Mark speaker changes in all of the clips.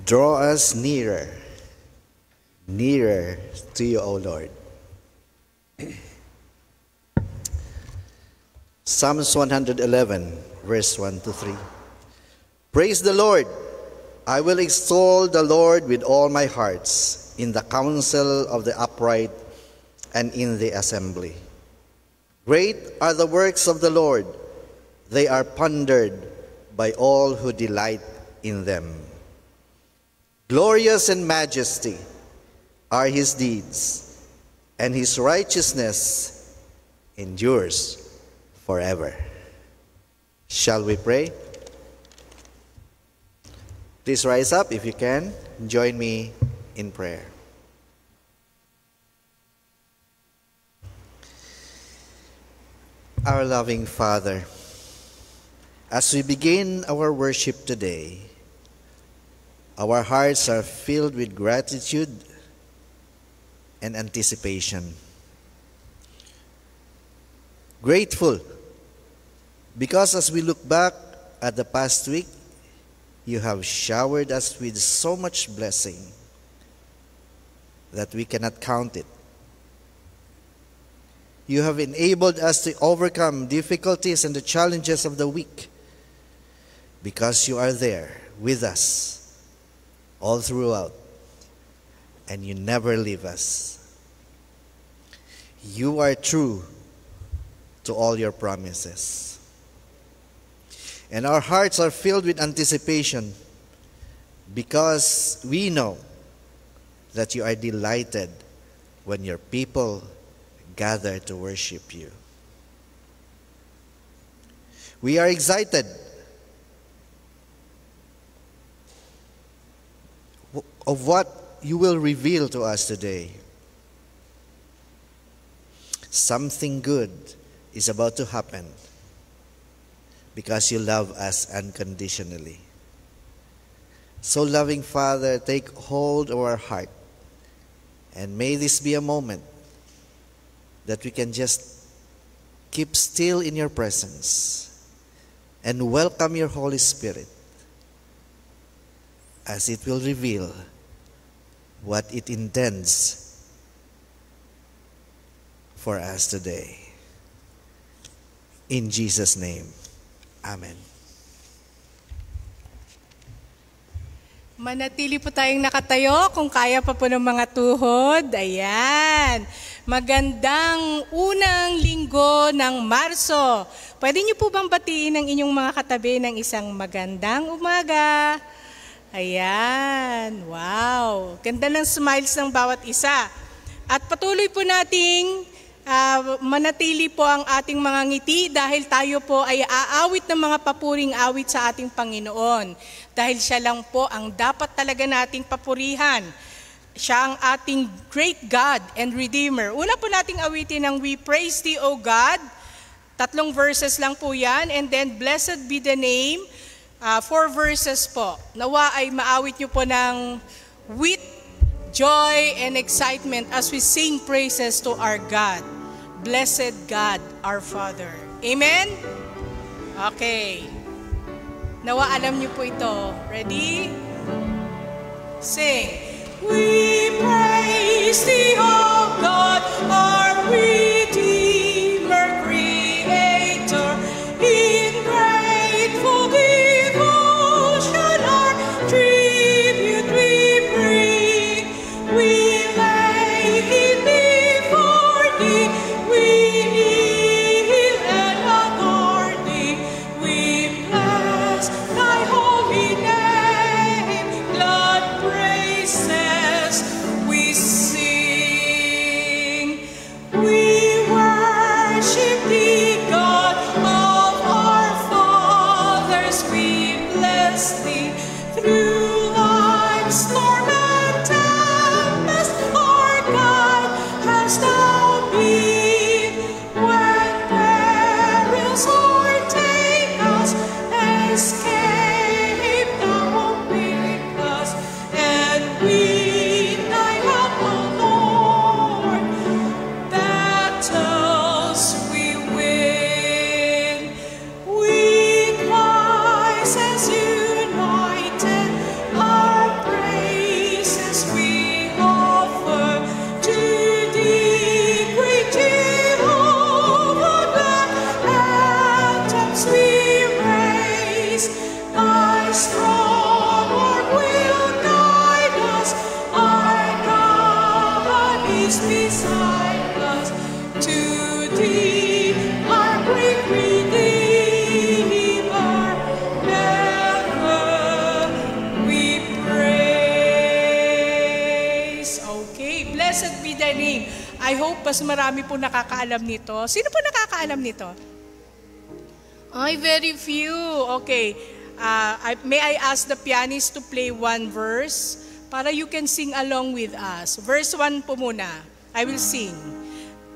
Speaker 1: Draw us nearer, nearer to you, O Lord. Psalms 111, verse 1 to 3. Praise the Lord. I will extol the Lord with all my hearts, in the council of the upright and in the assembly. Great are the works of the Lord. They are pondered by all who delight in them. Glorious in majesty are his deeds, and his righteousness endures forever. Shall we pray? Please rise up if you can. Join me in prayer. Our loving Father, as we begin our worship today, our hearts are filled with gratitude and anticipation. Grateful because as we look back at the past week, you have showered us with so much blessing that we cannot count it. You have enabled us to overcome difficulties and the challenges of the week because you are there with us all throughout, and you never leave us. You are true to all your promises. And our hearts are filled with anticipation because we know that you are delighted when your people gather to worship you. We are excited of what you will reveal to us today. Something good is about to happen because you love us unconditionally. So, loving Father, take hold of our heart, and may this be a moment that we can just keep still in your presence and welcome your Holy Spirit as it will reveal what it intends for us today. In Jesus' name, Amen.
Speaker 2: Manatili po tayong nakatayo kung kaya pa po ng mga tuhod. Ayan. Magandang unang linggo ng Marso. Pwede niyo po bang batiin ang inyong mga katabi ng isang magandang umaga? Ayan. Wow. Ganda ng smiles ng bawat isa. At patuloy po nating manatili po ang ating mga ngiti dahil tayo po ay aawit ng mga papuring awit sa ating Panginoon. Dahil siya lang po ang dapat talaga nating papurihan. Siya ang ating great God and Redeemer. Una po nating awitin ang We Praise Thee, O God. 3 verses lang po yan. And then, Blessed be the name. 4 verses po. Nawa ay maawit nyo po ng with joy and excitement as we sing praises to our God. Blessed God, our Father. Amen? Okay. Nawa alam nyo po ito. Ready? Sing. We praise Thee, O God, our Redeemer, Creator, in grateful devotion our tribute we bring. We lay it before Thee, we kneel and adore Thee, we bless Thy holy name, glad praises we sing. Blessed be thy name. I hope mas marami po nakakaalam nito. Sino po nakakaalam nito? Ay, very few. Okay. May I ask the pianist to play one verse para you can sing along with us. Verse 1 po muna. I will sing.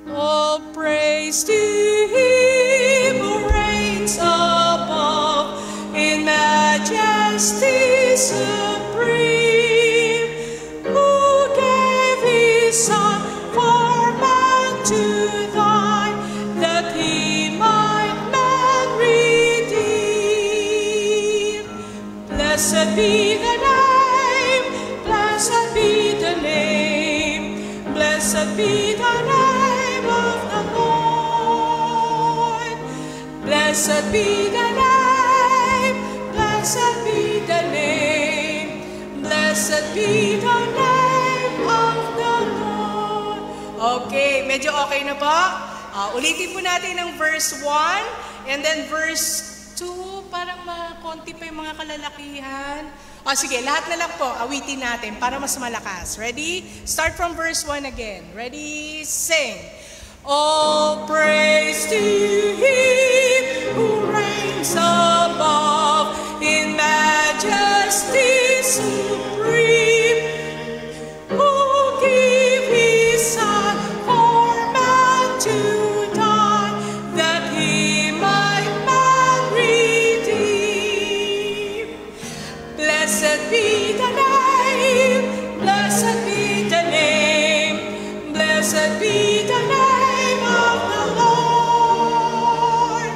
Speaker 2: Oh, praise to Him who reigns above in majesty supreme, who gave His Son for man to die, that He might man redeem. Blessed be the name, blessed be the name, blessed be the name of the Lord. Blessed be the name, blessed be the name, blessed be the name of the Lord. Okay, medyo okay na po? Ulitin po natin ang verse 1 and then verse 2, parang konti pa yung mga kalalakihan. Sige, lahat na lang po, awitin natin para mas malakas. Ready? Start from verse 1 again. Ready? Sing. All praise to Him who reigns above in majesty supreme, who gave His Son for man to die, that He might man redeem. Blessed be the name, blessed be the name, blessed be the name of the Lord.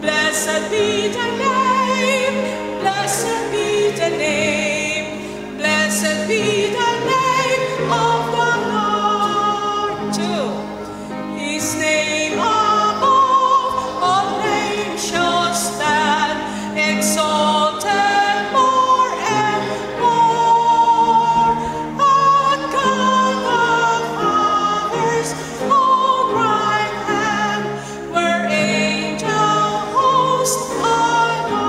Speaker 2: Blessed be the name, blessed be the name, blessed be the name of the Lord. 2. His name above all names shall stand, exalted more and more. At God the Father's own right hand, where angel hosts adore.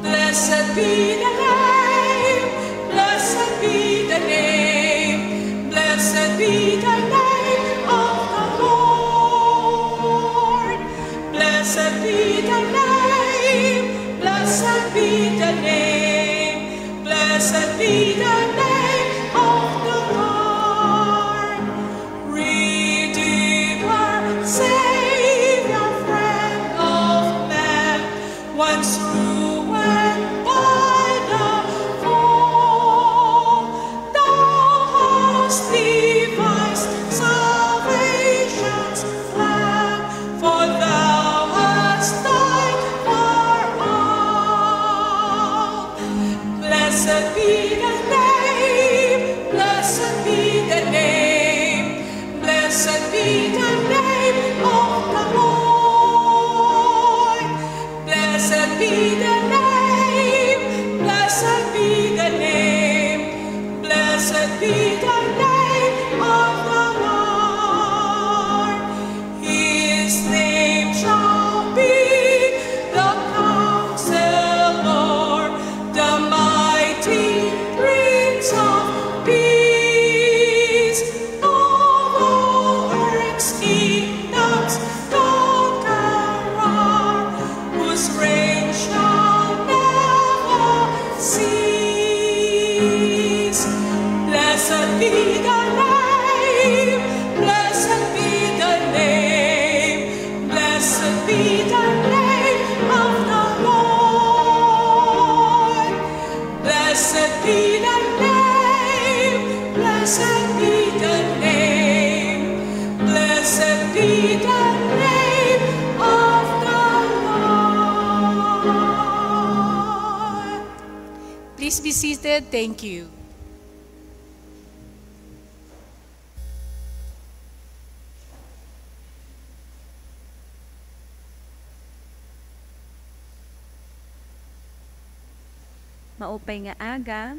Speaker 2: Blessed be the name, blessed be the name, blessed be the name of the Lord. Blessed be the name, blessed be the name, blessed be the name of the Lord. Redeemer, Savior, friend of man, once ruined by the fall, thou hast devised salvation's plan, for thou hast died for all. Blessed be the name, blessed be the name, blessed be the name of the Lord. Blessed be the name, blessed be the name, blessed be the name of the Lord. His name shall be the Counselor, the mighty Prince of Peace. All earth's kingdoms conqueror, whose reign shall never cease. Blessed be the name, blessed be the name, blessed be the name of the Lord. Blessed be the name, blessed be the name, blessed be the name of the Lord. Please be seated. Thank you.
Speaker 3: Maupay nga aga.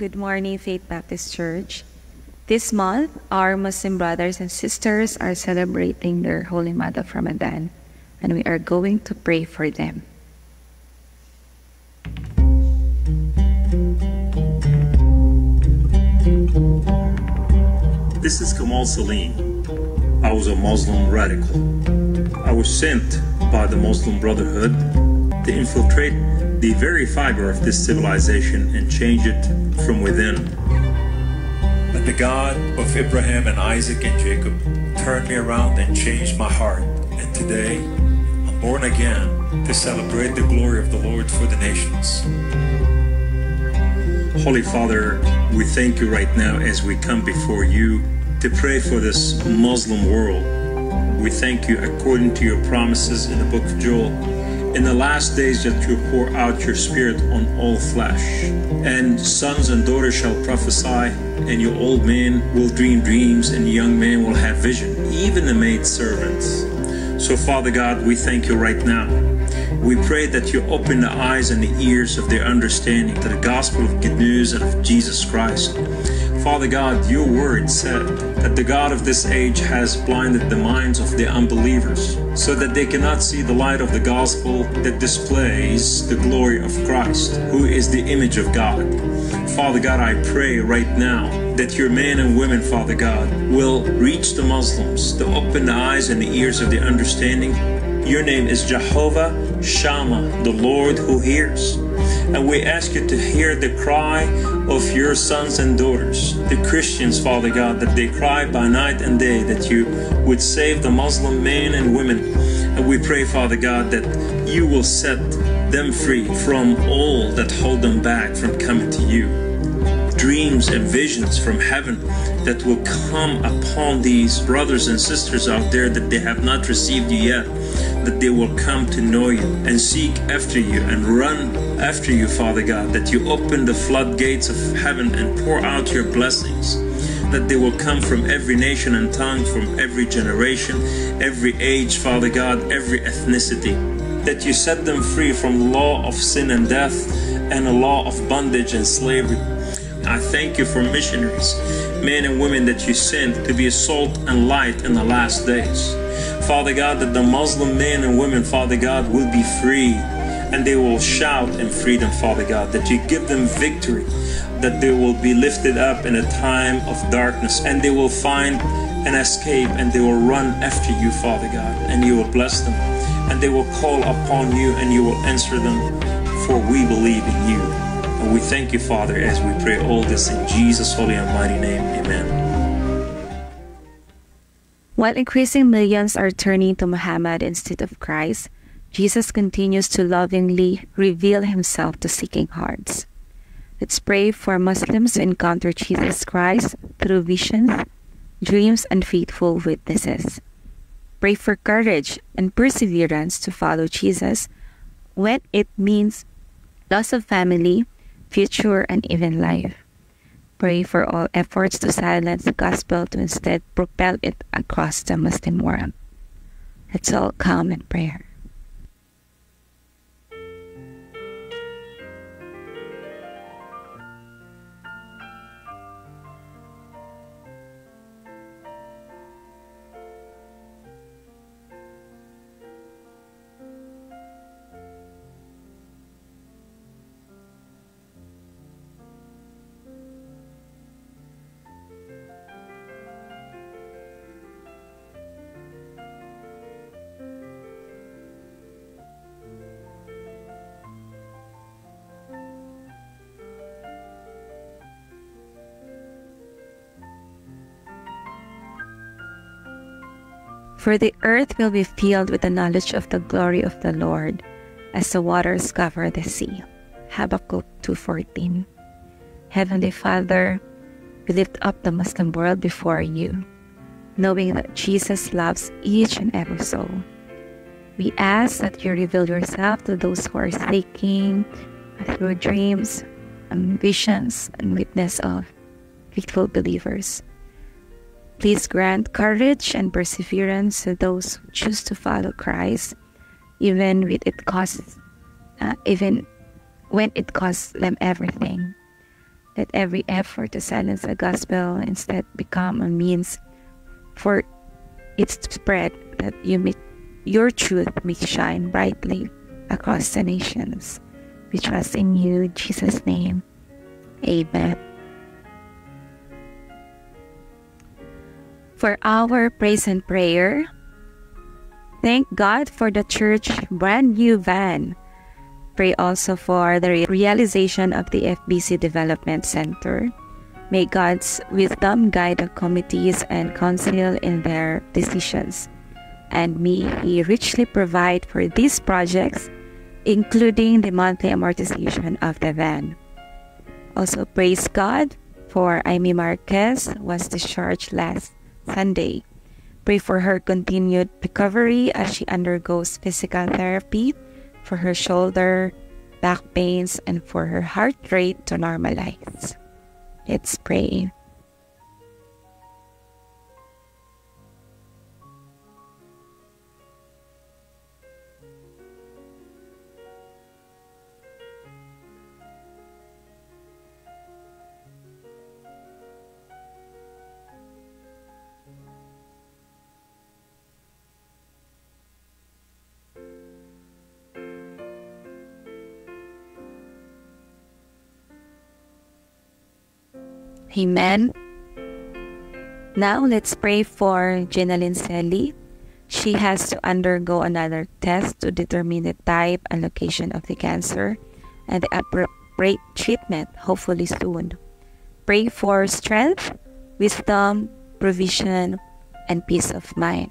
Speaker 3: Good morning, Faith Baptist Church. This month, our Muslim brothers and sisters are celebrating their holy month of Ramadan, and we are going to pray for them.
Speaker 4: This is Kamal Salim. I was a Muslim radical. I was sent by the Muslim Brotherhood to infiltrate the very fiber of this civilization and change it from within. But the God of Abraham and Isaac and Jacob turned me around and changed my heart. And today, I'm born again to celebrate the glory of the Lord for the nations. Holy Father, we thank you right now as we come before you to pray for this Muslim world. We thank you according to your promises in the book of Joel. In the last days that you pour out your spirit on all flesh, and sons and daughters shall prophesy, and your old men will dream dreams, and young men will have vision, even the maid servants. So Father God, we thank you right now. We pray that you open the eyes and the ears of their understanding to the gospel of good news and of Jesus Christ. Father God, your word said that the God of this age has blinded the minds of the unbelievers so that they cannot see the light of the gospel that displays the glory of Christ, who is the image of God. Father God, I pray right now that your men and women, Father God, will reach the Muslims to open the eyes and the ears of their understanding. Your name is Jehovah Shammah, the Lord who hears. And we ask you to hear the cry of your sons and daughters, the Christians, Father God, that they cry by night and day, that you would save the Muslim men and women. And we pray, Father God, that you will set them free from all that hold them back from coming to you. Dreams and visions from heaven that will come upon these brothers and sisters out there that they have not received you yet, that they will come to know you and seek after you and run after you, Father God, that you open the floodgates of heaven and pour out your blessings, that they will come from every nation and tongue, from every generation, every age, Father God, every ethnicity, that you set them free from the law of sin and death and the law of bondage and slavery. I thank you for missionaries, men and women that you sent to be a salt and light in the last days. Father God, that the Muslim men and women, Father God, will be free and they will shout in freedom, Father God, that you give them victory, that they will be lifted up in a time of darkness and they will find an escape and they will run after you, Father God, and you will bless them and they will call upon you and you will answer them, for we believe in you. And we thank you, Father, as we pray all this in Jesus' holy and mighty name. Amen.
Speaker 3: While increasing millions are turning to Muhammad instead of Christ, Jesus continues to lovingly reveal himself to seeking hearts. Let's pray for Muslims to encounter Jesus Christ through visions, dreams, and faithful witnesses. Pray for courage and perseverance to follow Jesus when it means loss of family, future, and even life. Pray for all efforts to silence the gospel to instead propel it across the Muslim world. Let's all come in prayer. For the earth will be filled with the knowledge of the glory of the Lord, as the waters cover the sea. Habakkuk 2:14. Heavenly Father, we lift up the Muslim world before you, knowing that Jesus loves each and every soul. We ask that you reveal yourself to those who are seeking through dreams, visions, and witness of faithful believers. Please grant courage and perseverance to those who choose to follow Christ, even when it costs them everything. Let every effort to silence the gospel instead become a means for its spread, that your truth may shine brightly across the nations. We trust in you, in Jesus' name. Amen. For our praise and prayer, thank God for the church brand new van. Pray also for the realization of the FBC Development Center. May God's wisdom guide the committees and council in their decisions. And may He richly provide for these projects, including the monthly amortization of the van. Also praise God for Amy Marquez, who was discharged last Sunday. Pray for her continued recovery as she undergoes physical therapy for her shoulder, back pains, and for her heart rate to normalize. Let's pray. Amen. Now let's pray for Jenalyn Selly. She has to undergo another test to determine the type and location of the cancer and the appropriate treatment, hopefully soon. Pray for strength, wisdom, provision, and peace of mind.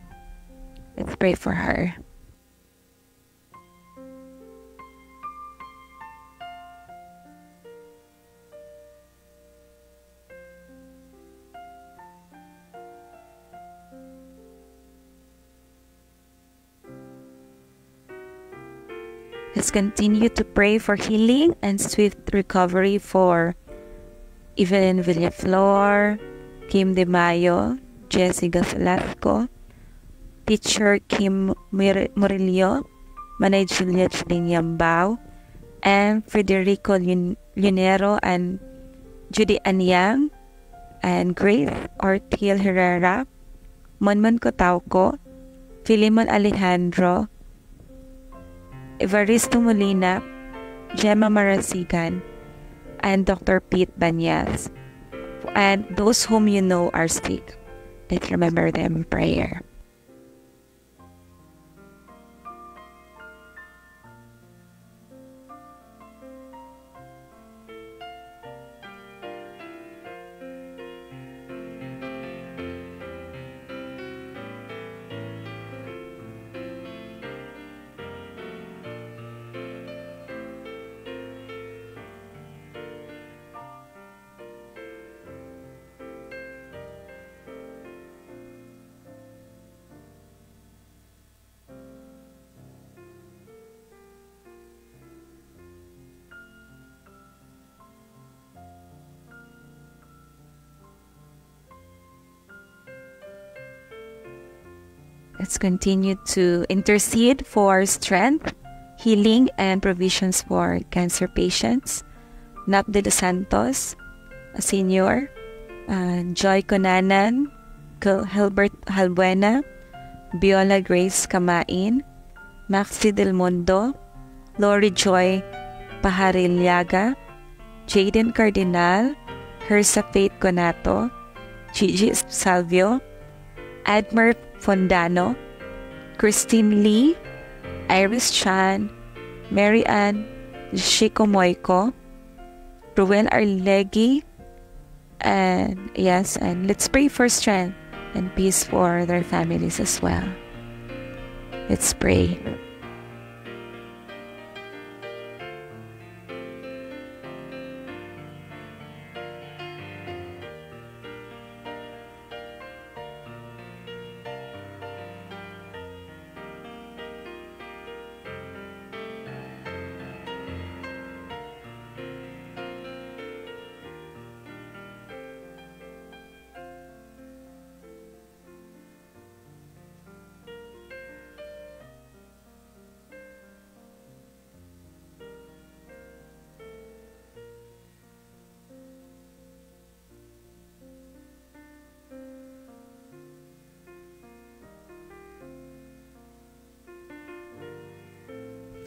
Speaker 3: Let's pray for her. Let's continue to pray for healing and swift recovery for Evelyn Villaflor, Kim De Mayo, Jessica Velasco, Teacher Kim Murillo, Manay Juliet Yambao, and Federico Lunero and Judy Anyang, and Grace Ortiel Herrera, Monmon Cotauco, Filimon Alejandro, Evaristo Molina, Gemma Marasigan, and Dr. Pete Banyas. And those whom you know are sick, let's remember them in prayer. Let's continue to intercede for strength, healing, and provisions for cancer patients. Nap de los Santos, a senior, Joy Conanan, Hilbert Halbuena, Viola Grace Kamain, Maxi Del Mundo, Lori Joy Pahariliaga, Jaden Cardinal, Hersa Faith Conato, Gigi Salvio, Admer Fondano, Christine Lee, Iris Chan, Mary Ann Chico Moico, Ruel Arlegui, and let's pray for strength and peace for their families as well. Let's pray.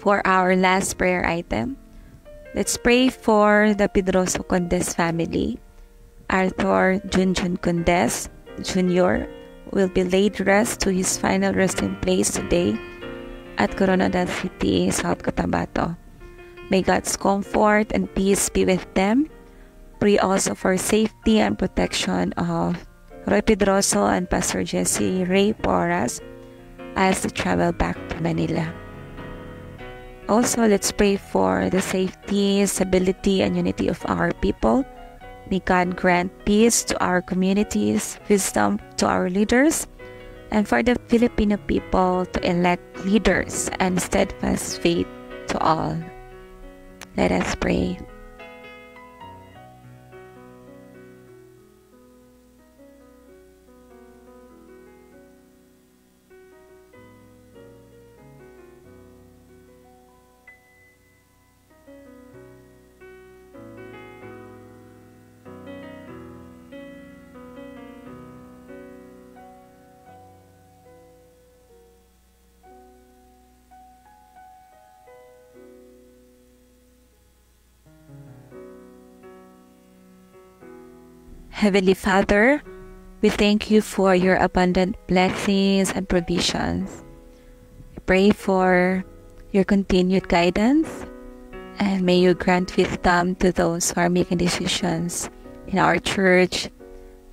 Speaker 3: For our last prayer item, let's pray for the Pedroso Condes family, Arthur Junjun Condes Jr., will be laid rest to his final resting place today at Coronadal City, South Cotabato. May God's comfort and peace be with them. Pray also for safety and protection of Roy Pedroso and Pastor Jesse Ray Porras as they travel back to Manila. Also, let's pray for the safety, stability, and unity of our people. May God grant peace to our communities, wisdom to our leaders, and for the Filipino people to elect leaders and steadfast faith to all. Let us pray. Heavenly Father, we thank you for your abundant blessings and provisions. We pray for your continued guidance, and may you grant wisdom to those who are making decisions in our church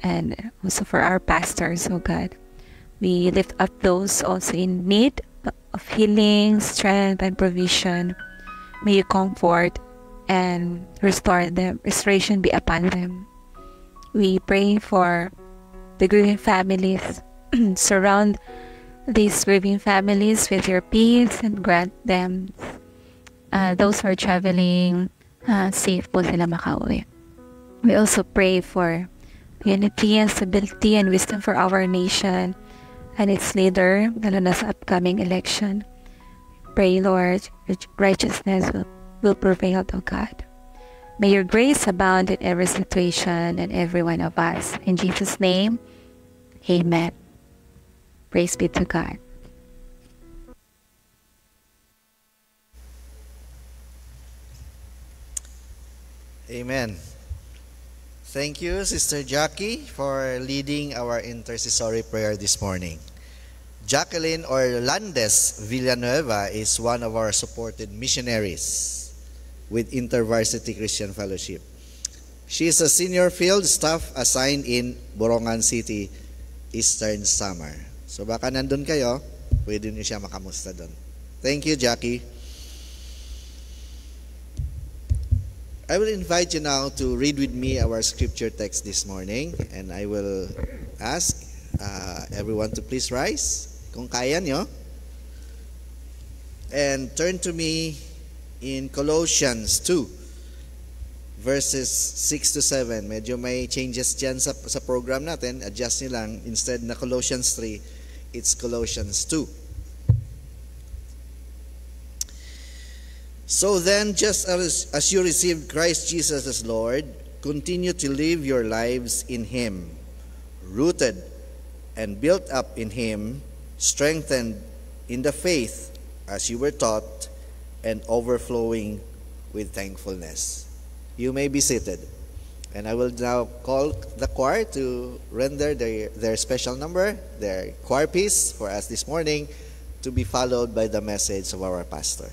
Speaker 3: and also for our pastors, oh God. We lift up those also in need of healing, strength, and provision. May you comfort and restore them. Restoration be upon them. We pray for the grieving families. Surround these grieving families with your peace and grant them, those who are traveling, safe po sila makauwi. We also pray for unity and stability and wisdom for our nation and its leader, lalo na sa upcoming election. Pray, Lord, righteousness will prevail, O God. May your grace abound in every situation and every one of us. In Jesus' name, amen. Praise be to God.
Speaker 1: Amen. Thank you, Sister Jackie, for leading our intercessory prayer this morning. Jacqueline Orlandes Villanueva is one of our supported missionaries with InterVarsity Christian Fellowship. She is a senior field staff assigned in Borongan City, Eastern Samar. So baka nandun kayo, pwede niyo siya makamusta doon. Thank you, Jackie. I will invite you now to read with me our scripture text this morning, and I will ask everyone to please rise, kung kaya nyo, and turn to me in Colossians 2, verses 6 to 7. Medyo may changes dyan sa program natin. Adjust nyo lang. Instead na Colossians 3, it's Colossians 2. So then, just as you received Christ Jesus as Lord, continue to live your lives in Him, rooted and built up in Him, strengthened in the faith as you were taught, and overflowing with thankfulness. You may be seated. And I will now call the choir to render their special number, their choir piece for us this morning, to be followed by the message of our pastor.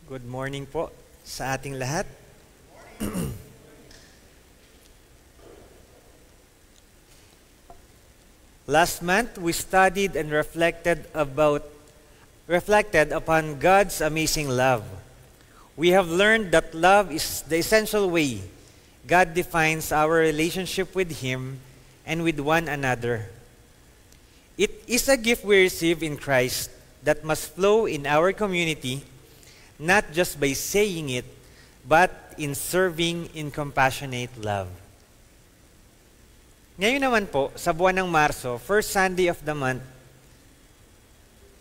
Speaker 5: Good morning po sa ating lahat. Last month, we studied and reflected upon God's amazing love. We have learned that love is the essential way God defines our relationship with Him and with one another. It is a gift we receive in Christ that must flow in our community, not just by saying it, but in serving in compassionate love. Ngayon naman po, sa buwan ng Marso, first Sunday of the month,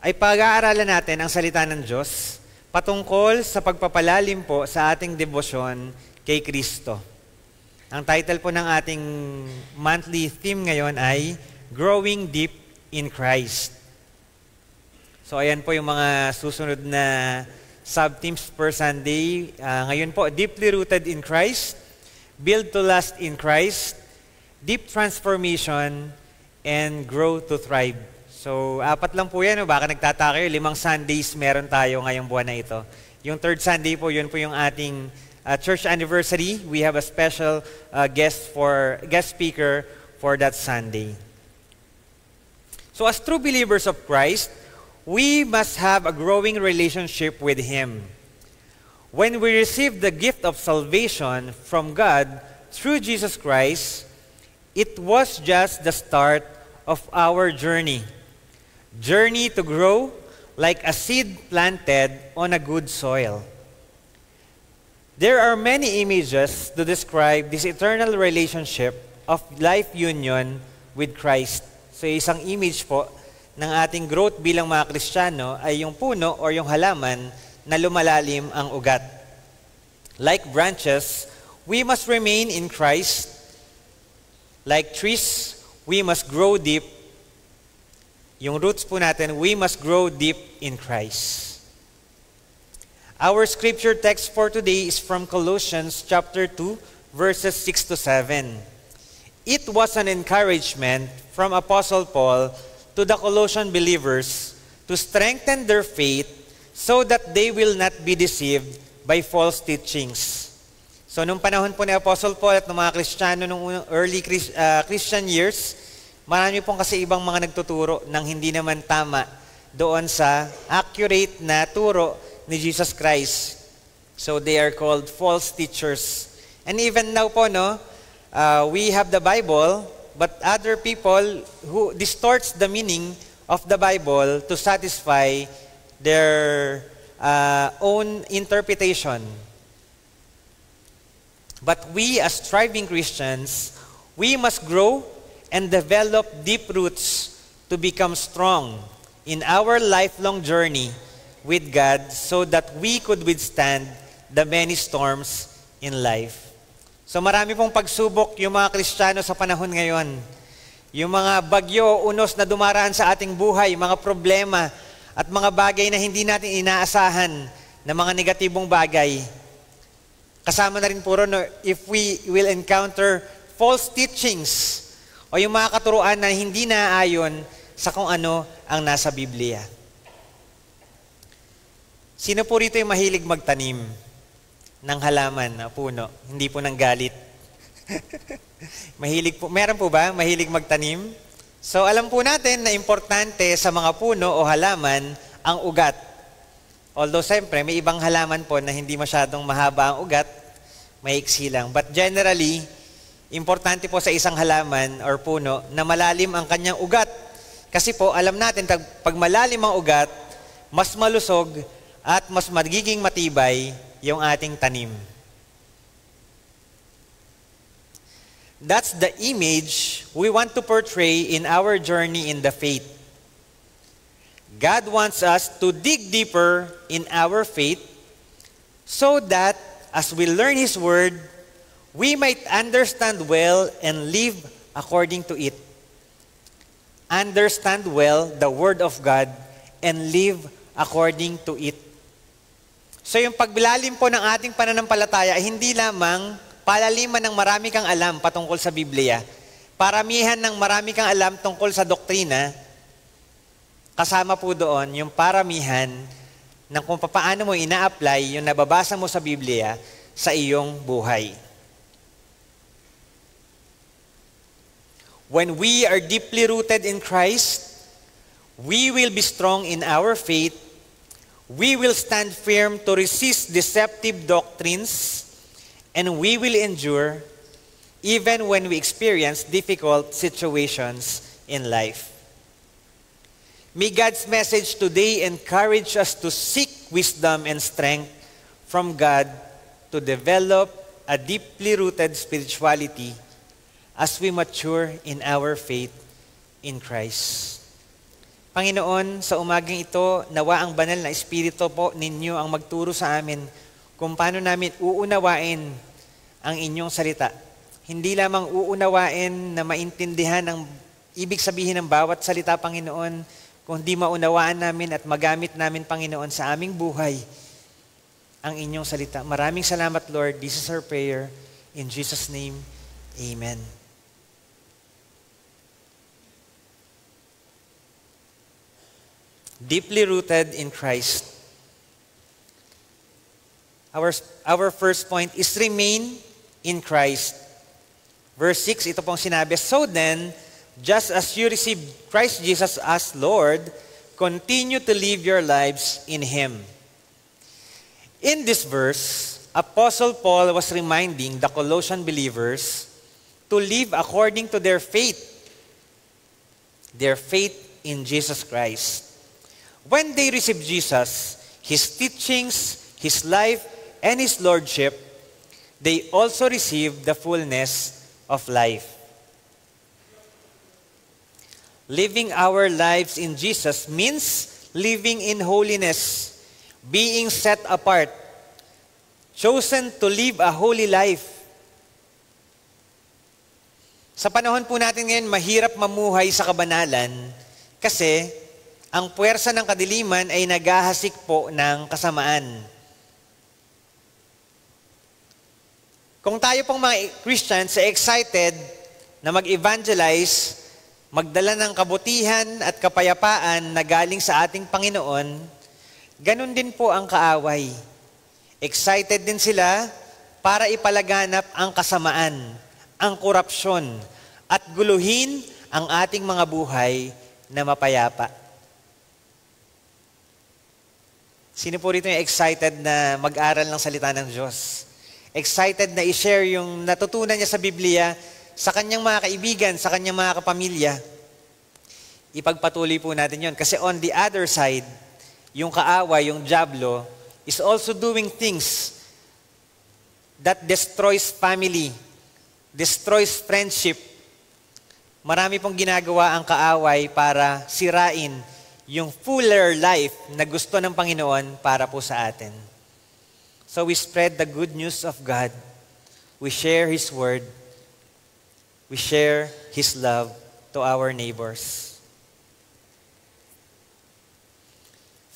Speaker 5: ay pag-aaralan natin ang salita ng Diyos patungkol sa pagpapalalim po sa ating debosyon kay Kristo. Ang title po ng ating monthly theme ngayon ay Growing Deep in Christ. So ayan po yung mga susunod na sub-themes per Sunday. Ngayon po, Deeply Rooted in Christ, Build to Last in Christ, Deep Transformation, and Grow to Thrive. So, 4 lang po yan. Baka nagtataka kayo, 5 Sundays meron tayo ngayong buwan na ito. Yung third Sunday po, yun po yung ating church anniversary. We have a special guest speaker for that Sunday. So, as true believers of Christ, we must have a growing relationship with Him. When we receive the gift of salvation from God through Jesus Christ, it was just the start of our journey. Journey to grow like a seed planted on a good soil. There are many images to describe this eternal relationship of life union with Christ. So isang image po ng ating growth bilang mga Kristiyano ay yung puno o yung halaman na lumalalim ang ugat. Like branches, we must remain in Christ. Like trees, we must grow deep. Yung roots po natin, we must grow deep in Christ. Our scripture text for today is from Colossians chapter 2, verses 6 to 7. It was an encouragement from Apostle Paul to the Colossian believers to strengthen their faith so that they will not be deceived by false teachings. So, nung panahon po ni Apostle Paul at ng mga Kristiyano nung early Christian years, marami pong kasi ibang mga nagtuturo ng hindi naman tama doon sa accurate na turo ni Jesus Christ. So, they are called false teachers. And even now po, we have the Bible, but other people who distorts the meaning of the Bible to satisfy their own interpretation. But we as striving Christians, we must grow and develop deep roots to become strong in our lifelong journey with God so that we could withstand the many storms in life. So marami pong pagsubok yung mga Kristiyano sa panahon ngayon. Yung mga bagyo, unos na dumaraan sa ating buhay, mga problema at mga bagay na hindi natin inaasahan na mga negatibong bagay. Kasama na rin po ron, if we will encounter false teachings o yung mga katuruan na hindi naaayon sa kung ano ang nasa Biblia. Sino po rito yung mahilig magtanim ng halaman na puno? Hindi po ng galit. Mahilig po, meron po ba mahilig magtanim? So alam po natin na importante sa mga puno o halaman ang ugat. Although siyempre may ibang halaman po na hindi masyadong mahaba ang ugat, maiksi lang. But generally, importante po sa isang halaman or puno na malalim ang kanyang ugat. Kasi po alam natin pag malalim ang ugat, mas malusog at mas magiging matibay yung ating tanim. That's the image we want to portray in our journey in the faith. God wants us to dig deeper in our faith so that as we learn His Word, we might understand well and live according to it. Understand well the Word of God and live according to it. So yung pagbilalim po ng ating pananampalataya ay hindi lamang palaliman ng marami kang alam patungkol sa Biblia. Paramihan ng marami kang alam tungkol sa doktrina, kasama po doon yung paramihan ng kung paano mo ina-apply yung nababasa mo sa Biblia sa iyong buhay. When we are deeply rooted in Christ, we will be strong in our faith. We will stand firm to resist deceptive doctrines, and we will endure even when we experience difficult situations in life. May God's message today encourage us to seek wisdom and strength from God to develop a deeply rooted spirituality as we mature in our faith in Christ. Panginoon, sa umagang ito, nawa ang banal na Espiritu po ninyo ang magturo sa amin kung paano namin uunawain ang inyong salita. Hindi lamang uunawain na maintindihan ang ibig sabihin ng bawat salita, Panginoon, kundi maunawaan namin at magamit namin, Panginoon, sa aming buhay ang inyong salita. Maraming salamat, Lord. This is our prayer. In Jesus' name, Amen. Deeply rooted in Christ. Our first point is remain in Christ. Verse 6, ito pong sinabi, so then, just as you received Christ Jesus as Lord, continue to live your lives in Him. In this verse, Apostle Paul was reminding the Colossian believers to live according to their faith in Jesus Christ. When they received Jesus, His teachings, His life, and His lordship, they also received the fullness of life. Living our lives in Jesus means living in holiness, being set apart, chosen to live a holy life. Sa panahon po natin ngayon, mahirap mamuhay sa kabanalan kasi ang puwersa ng kadiliman ay naghahasik po ng kasamaan. Kung tayo pong mga Christians ay excited na mag-evangelize, magdala ng kabutihan at kapayapaan na galing sa ating Panginoon, ganun din po ang kaaway. Excited din sila para ipalaganap ang kasamaan, ang korupsyon, at guluhin ang ating mga buhay na mapayapa. Sino po rito yung excited na mag-aral ng salita ng Diyos? Excited na i-share yung natutunan niya sa Biblia sa kanyang mga kaibigan, sa kanyang mga kapamilya. Ipagpatuloy po natin yun. Kasi on the other side, yung kaaway, yung diablo, is also doing things that destroys family, destroys friendship. Marami pong ginagawa ang kaaway para sirain yung fuller life na gusto ng Panginoon para po sa atin. So we spread the good news of God. We share His word. We share His love to our neighbors.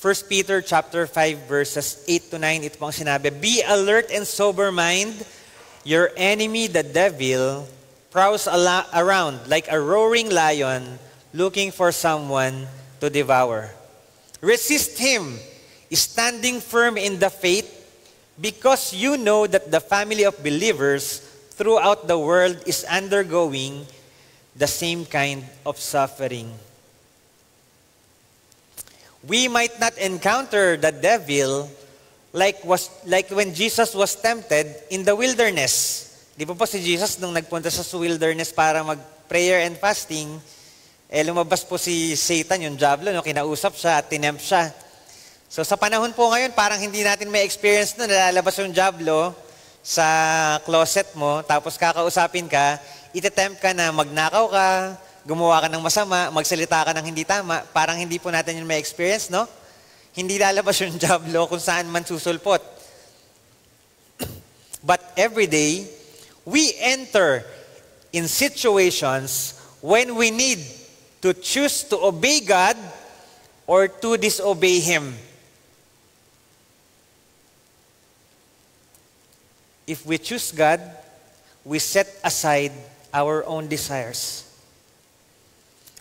Speaker 5: 1 Peter chapter 5 verses 8 to 9, ito pong sinabi, be alert and sober mind. Your enemy, the devil, prowls around like a roaring lion looking for someone to devour. Resist him, standing firm in the faith, because you know that the family of believers throughout the world is undergoing the same kind of suffering. We might not encounter the devil like when Jesus was tempted in the wilderness. Di ba po si Jesus nung nagpunta sa wilderness para mag-prayer and fasting, lumabas po si Satan, yung diablo, no? Kinausap siya at tinempt siya. So sa panahon po ngayon, parang hindi natin may experience na nalalabas yung diablo sa closet mo, tapos kakausapin ka, itetempt ka na magnakaw ka, gumawa ka ng masama, magsalita ka ng hindi tama, parang hindi po natin yung may experience, no? Hindi lalabas yung diablo kung saan man susulpot. But every day, we enter in situations when we need to choose to obey God or to disobey Him. If we choose God, we set aside our own desires.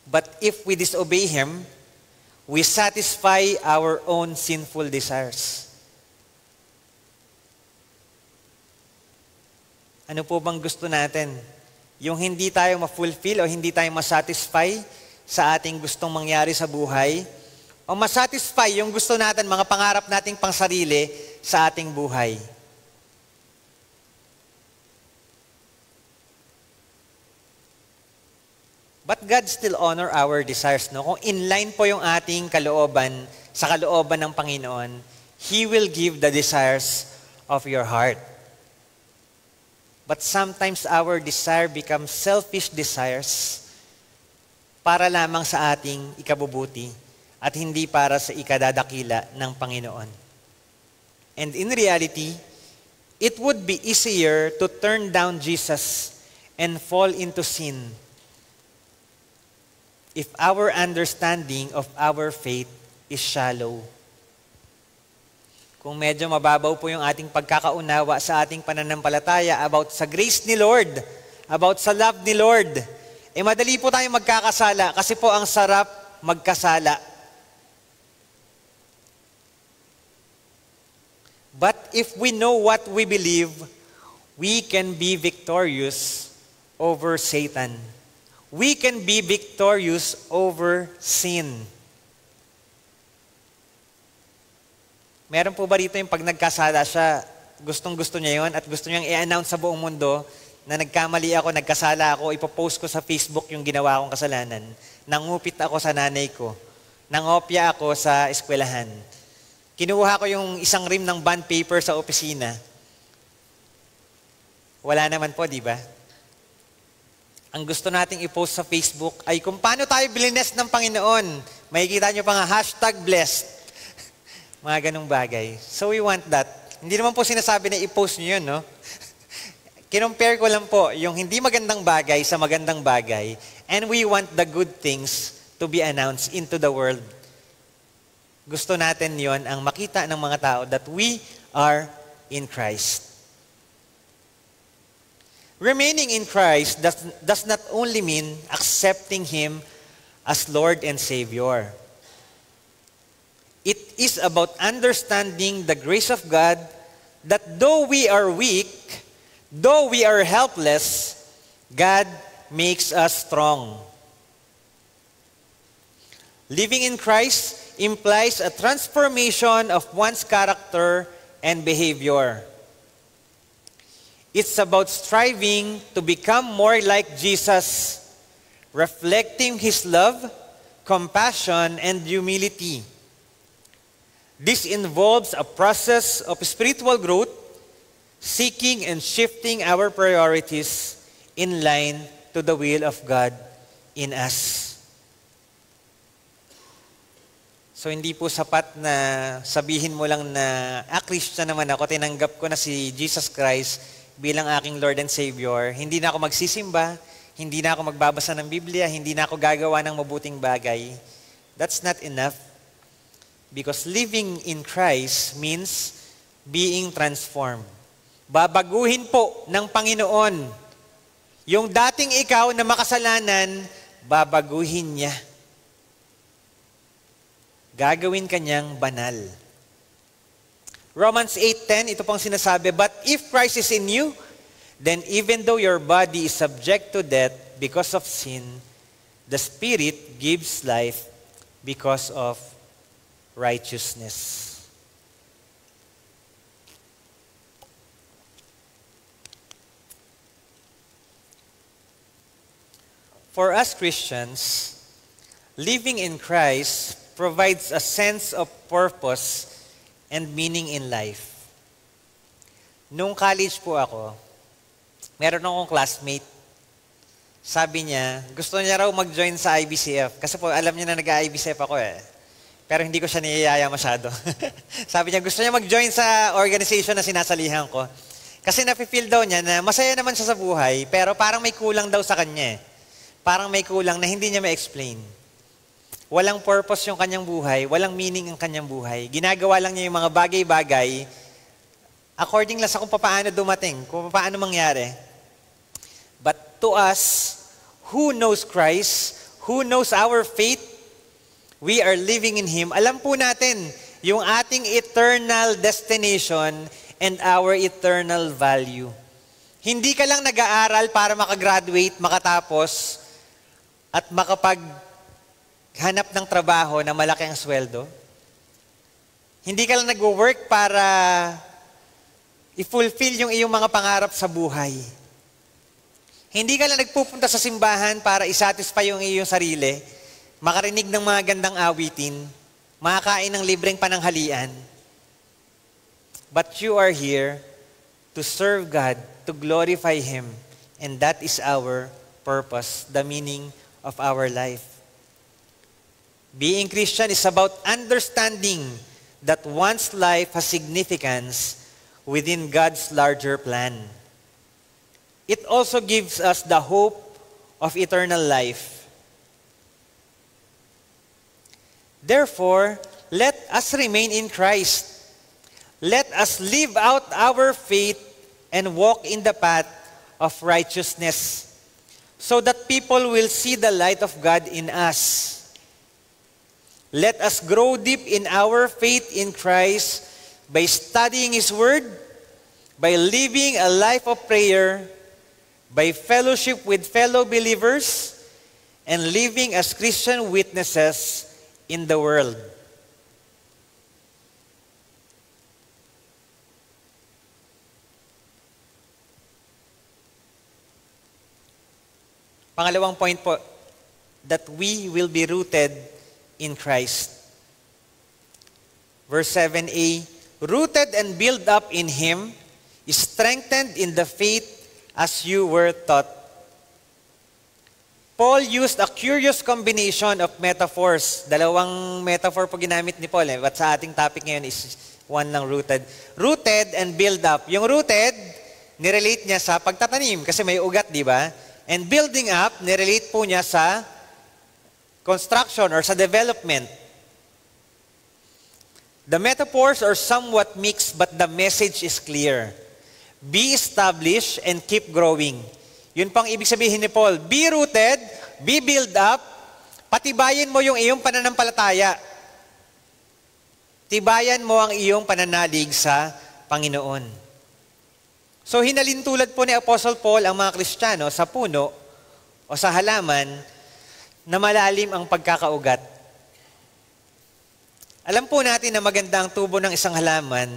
Speaker 5: But if we disobey Him, we satisfy our own sinful desires. Ano po bang gusto natin? Yung hindi tayo ma-fulfill o hindi tayo ma-satisfy sa ating gustong mangyari sa buhay, o ma-satisfy yung gusto natin, mga pangarap nating pangsarili sa ating buhay. But God still honor our desires, no? Kung inline po yung ating kalooban sa kalooban ng Panginoon, He will give the desires of your heart. But sometimes our desire becomes selfish desires para lamang sa ating ikabubuti at hindi para sa ikadadakila ng Panginoon. And in reality, it would be easier to turn down Jesus and fall into sin if our understanding of our faith is shallow. Kung medyo mababaw po yung ating pagkakaunawa sa ating pananampalataya about sa grace ni Lord, about sa love ni Lord, madali po tayong magkakasala kasi po ang sarap magkasala. But if we know what we believe, we can be victorious over Satan. We can be victorious over sin. Meron po ba rito yung pag nagkasala siya, gustong-gusto niya yon at gusto niyang i-announce sa buong mundo na nagkamali ako, nagkasala ako, ipopost ko sa Facebook yung ginawa kong kasalanan. Nangupit ako sa nanay ko. Nangopya ako sa eskwelahan. Kinuha ko yung isang rim ng bond paper sa opisina. Wala naman po, di ba? Ang gusto nating i-post sa Facebook ay kung paano tayo blessed ng Panginoon. Makikita nyo pa nga, #blessed. Mga ganong bagay. So we want that. Hindi naman po sinasabi na i-post nyo yun, no? Kinompare ko lang po yung hindi magandang bagay sa magandang bagay, and we want the good things to be announced into the world. Gusto natin yon ang makita ng mga tao that we are in Christ. Remaining in Christ does not only mean accepting Him as Lord and Savior. It is about understanding the grace of God that though we are weak, though we are helpless, God makes us strong. Living in Christ implies a transformation of one's character and behavior. It's about striving to become more like Jesus, reflecting His love, compassion, and humility. This involves a process of spiritual growth, seeking and shifting our priorities in line to the will of God in us. So hindi po sapat na sabihin mo lang na, Christian naman ako, tinanggap ko na si Jesus Christ bilang aking Lord and Savior. Hindi na ako magsisimba, hindi na ako magbabasa ng Biblia, hindi na ako gagawa ng mabuting bagay. That's not enough. Because living in Christ means being transformed. Babaguhin po ng Panginoon. Yung dating ikaw na makasalanan, babaguhin niya. Gagawin kanyang banal. Romans 8:10, ito pong sinasabi, but if Christ is in you, then even though your body is subject to death because of sin, the Spirit gives life because of righteousness. For us Christians, living in Christ provides a sense of purpose and meaning in life. Nung college po ako, meron akong classmate. Sabi niya, gusto niya raw mag-join sa IBCF. Kasi po, alam niya na nag-IBCF ako eh. Pero hindi ko siya niyayaya masyado. Sabi niya, gusto niya mag-join sa organization na sinasalihan ko. Kasi nafe-feel daw niya na masaya naman siya sa buhay, pero parang may kulang daw sa kanya. Parang may kulang na hindi niya ma-explain. Walang purpose yung kanyang buhay, walang meaning ang kanyang buhay. Ginagawa lang niya yung mga bagay-bagay according lang sa kung paano dumating, kung paano mangyari. But to us, who knows Christ, who knows our faith, we are living in Him, alam po natin yung ating eternal destination and our eternal value. Hindi ka lang nag-aaral para makagraduate, makatapos, at makapaghanap ng trabaho na malaki ang sweldo. Hindi ka lang nag-work para i-fulfill yung iyong mga pangarap sa buhay. Hindi ka lang nagpupunta sa simbahan para isatisfy yung iyong sarili, makarinig ng mga gandang awitin, makakain ng libreng pananghalian. But you are here to serve God, to glorify Him. And that is our purpose, the meaning of our life. Being Christian is about understanding that one's life has significance within God's larger plan. It also gives us the hope of eternal life. Therefore, let us remain in Christ. Let us live out our faith and walk in the path of righteousness, so that people will see the light of God in us. Let us grow deep in our faith in Christ by studying His Word, by living a life of prayer, by fellowship with fellow believers, and living as Christian witnesses in the world. Pangalawang point po, that we will be rooted in Christ. Verse 7a, rooted and built up in Him, strengthened in the faith as you were taught. Paul used a curious combination of metaphors. Dalawang metaphor po ginamit ni Paul. But sa ating topic ngayon is one lang, rooted. Rooted and build up. Yung rooted, nirelate niya sa pagtatanim kasi may ugat, di ba? And building up, nirelate po niya sa construction or sa development. The metaphors are somewhat mixed but the message is clear. Be established and keep growing. Yun pang ibig sabihin ni Paul. Be rooted, be built up, patibayin mo yung iyong pananampalataya. Tibayan mo ang iyong pananalig sa Panginoon. So hinalintulad po ni Apostle Paul ang mga Kristiyano sa puno o sa halaman na malalim ang pagkakaugat. Alam po natin na maganda ang tubo ng isang halaman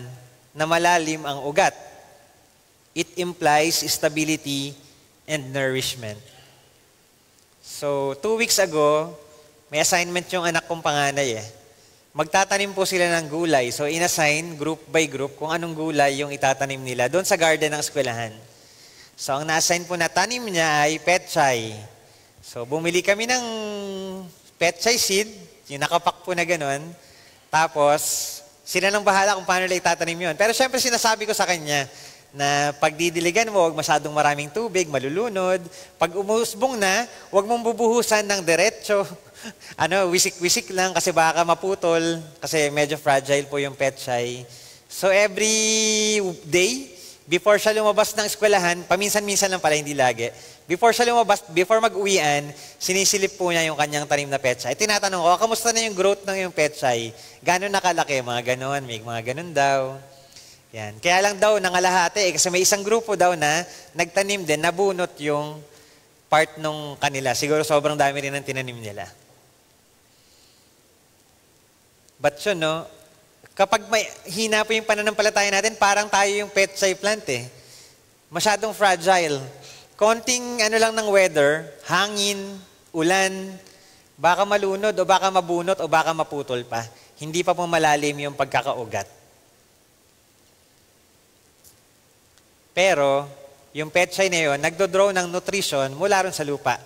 Speaker 5: na malalim ang ugat. It implies stability and nourishment. So, 2 weeks ago, may assignment yung anak kong panganay . Magtatanim po sila ng gulay. So, inassign group by group kung anong gulay yung itatanim nila doon sa garden ng eskwelahan. So, ang na-assign po na tanim niya ay petchay. So, bumili kami ng petchay seed, yung nakapak po na ganun. Tapos, sila nang bahala kung paano nila itatanim yun. Pero syempre, sinasabi ko sa kanya, na pagdidiligan mo, huwag masyadong maraming tubig, malulunod. Pag umusbong na, huwag mong bubuhusan ng diretso. Wisik-wisik lang kasi baka maputol. Kasi medyo fragile po yung petchay. So every day, before siya lumabas ng eskwelahan, paminsan-minsan lang pala, hindi lagi. Before siya lumabas, before mag-uwian, sinisilip po niya yung kanyang tanim na petchay. Tinatanong ko, kamusta na yung growth ng yung petchay? Gano'n nakalaki? Mga gano'n, may mga gano'n daw. Yan. Kaya lang daw nangalahati kasi may isang grupo daw na nagtanim din, nabunot yung part nung kanila. Siguro sobrang dami rin ang tinanim nila. But yun, no, kapag may hina po yung pananampalataya natin, parang tayo yung petchay plant . Masyadong fragile. Konting lang ng weather, hangin, ulan, baka malunod o baka mabunot o baka maputol pa. Hindi pa po malalim yung pagkakaugat. Pero, yung petchay na yun, nagdodraw ng nutrition mula ron sa lupa.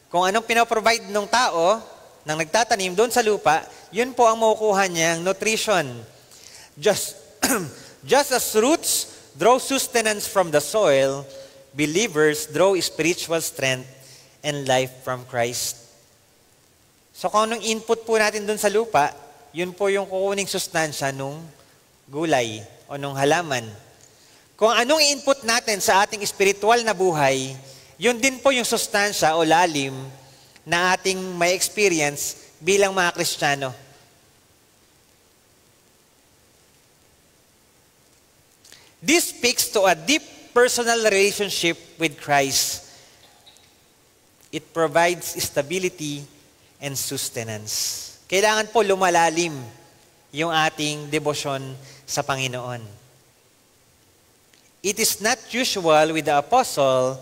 Speaker 5: Kung anong pinaprovide ng tao, ng nagtatanim doon sa lupa, yun po ang makukuha niyang nutrition. Just as roots draw sustenance from the soil, believers draw spiritual strength and life from Christ. So kung anong input po natin doon sa lupa, yun po yung kukuning sustansya nung gulay o nung halaman. Kung anong input natin sa ating spiritual na buhay, yun din po yung sustansya o lalim na ating may experience bilang mga Kristiyano. This speaks to a deep personal relationship with Christ. It provides stability and sustenance. Kailangan po lumalalim yung ating debosyon sa Panginoon. It is not usual with the apostle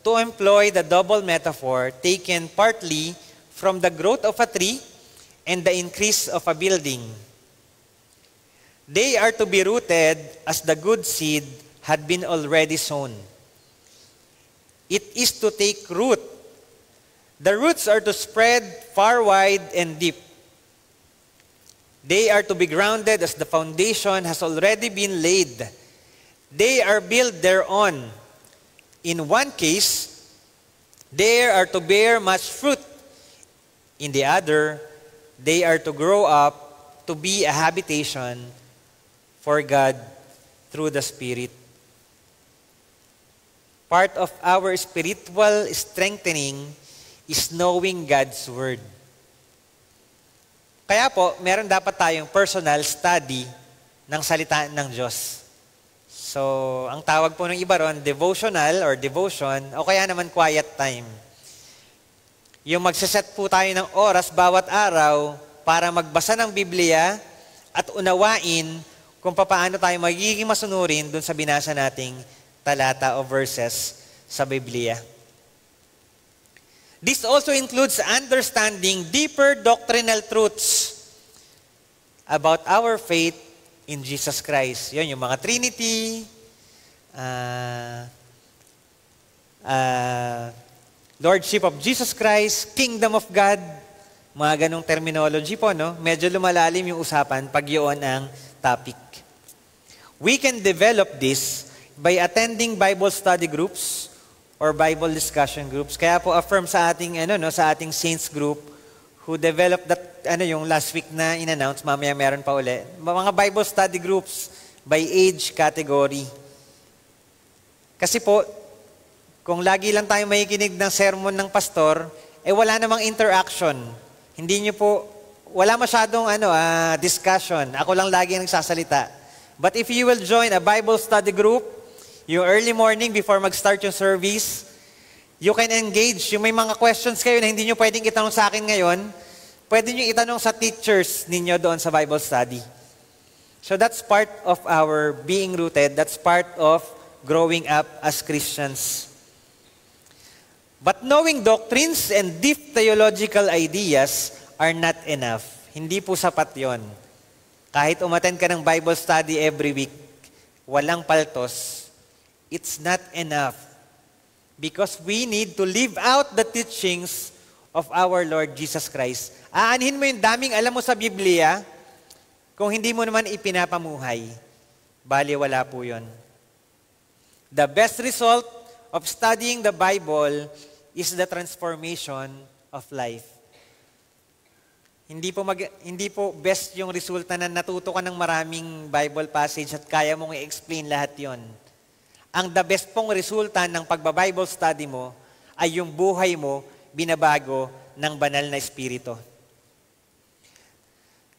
Speaker 5: to employ the double metaphor taken partly from the growth of a tree and the increase of a building. They are to be rooted as the good seed had been already sown. It is to take root. The roots are to spread far wide and deep. They are to be grounded as the foundation has already been laid. They are built thereon. In one case, they are to bear much fruit. In the other, they are to grow up to be a habitation for God through the Spirit. Part of our spiritual strengthening is knowing God's Word. Kaya po, meron dapat tayong personal study ng salita ng Diyos. So, ang tawag po ng iba ron, devotional or devotion, o kaya naman quiet time. Yung magsaset po tayo ng oras bawat araw para magbasa ng Biblia at unawain kung paano tayo magiging masunurin dun sa binasa nating talata o verses sa Biblia. This also includes understanding deeper doctrinal truths about our faith in Jesus Christ. Yun, yung mga Trinity, Lordship of Jesus Christ, Kingdom of God, mga ganong terminology po, no? Medyo lumalalim yung usapan pag yun ang topic. We can develop this by attending Bible study groups or Bible discussion groups. Kaya po affirm sa ating sa ating saints group who developed that yung last week na in-announce, mamaya meron pa uli. Mga Bible study groups by age category. Kasi po kung lagi lang tayo makikinig ng sermon ng pastor, wala namang interaction. Hindi niyo po wala masyadong discussion. Ako lang lagi nagsasalita. But if you will join a Bible study group, yung early morning before mag-start yung service, you can engage. Yung may mga questions kayo na hindi nyo pwedeng itanong sa akin ngayon, pwede nyo itanong sa teachers ninyo doon sa Bible study. So that's part of our being rooted. That's part of growing up as Christians. But knowing doctrines and deep theological ideas are not enough. Hindi po sapat yon. Kahit umattend ka ng Bible study every week, walang paltos, it's not enough. Because we need to live out the teachings of our Lord Jesus Christ. Aanhin mo yung daming alam mo sa Biblia, kung hindi mo naman ipinapamuhay, bali wala po yun. The best result of studying the Bible is the transformation of life. Hindi po best yung resulta na natuto ka ng maraming Bible passage at kaya mong i-explain lahat yon. Ang the best pong resulta ng pagba-Bible study mo ay yung buhay mo binabago ng banal na Espiritu.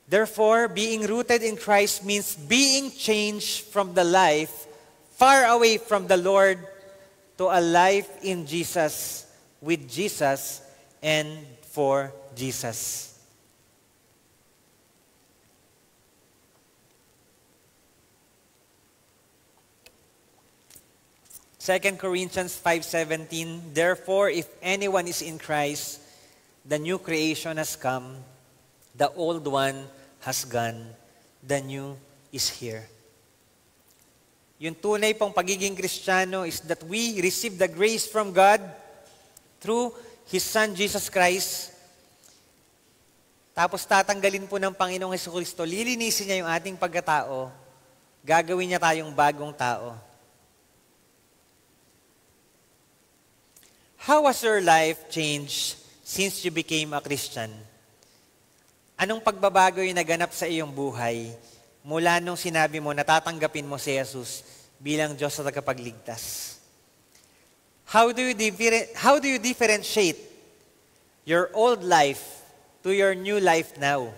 Speaker 5: Therefore, being rooted in Christ means being changed from the life far away from the Lord to a life in Jesus, with Jesus, and for Jesus. 2 Corinthians 5:17, therefore, if anyone is in Christ, the new creation has come, the old one has gone, the new is here. Yung tunay pong pagiging Kristiyano is that we receive the grace from God through His Son, Jesus Christ. Tapos tatanggalin po ng Panginoong Jesucristo, lilinisin niya yung ating pagkatao, gagawin niya tayong bagong tao. How has your life changed since you became a Christian? Anong pagbabago yung naganap sa iyong buhay mula nung sinabi mo na tatanggapin mo si Jesus bilang Diyos sa tagapagligtas? How do you differentiate your old life to your new life now.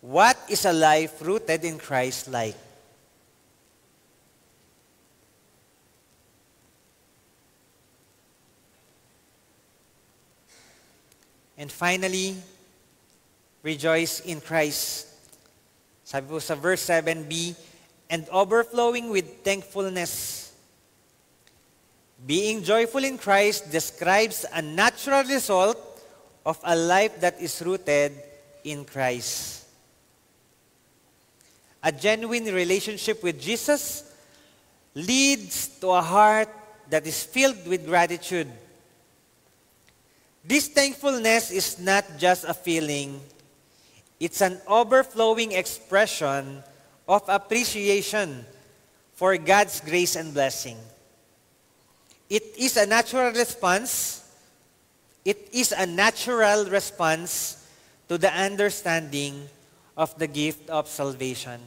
Speaker 5: What is a life rooted in Christ like? And finally, rejoice in Christ. Sabi po sa verse 7b, and overflowing with thankfulness. Being joyful in Christ describes a natural result of a life that is rooted in Christ. A genuine relationship with Jesus leads to a heart that is filled with gratitude. This thankfulness is not just a feeling, it's an overflowing expression of appreciation for God's grace and blessing. It is a natural response. It is a natural response to the understanding of the gift of salvation.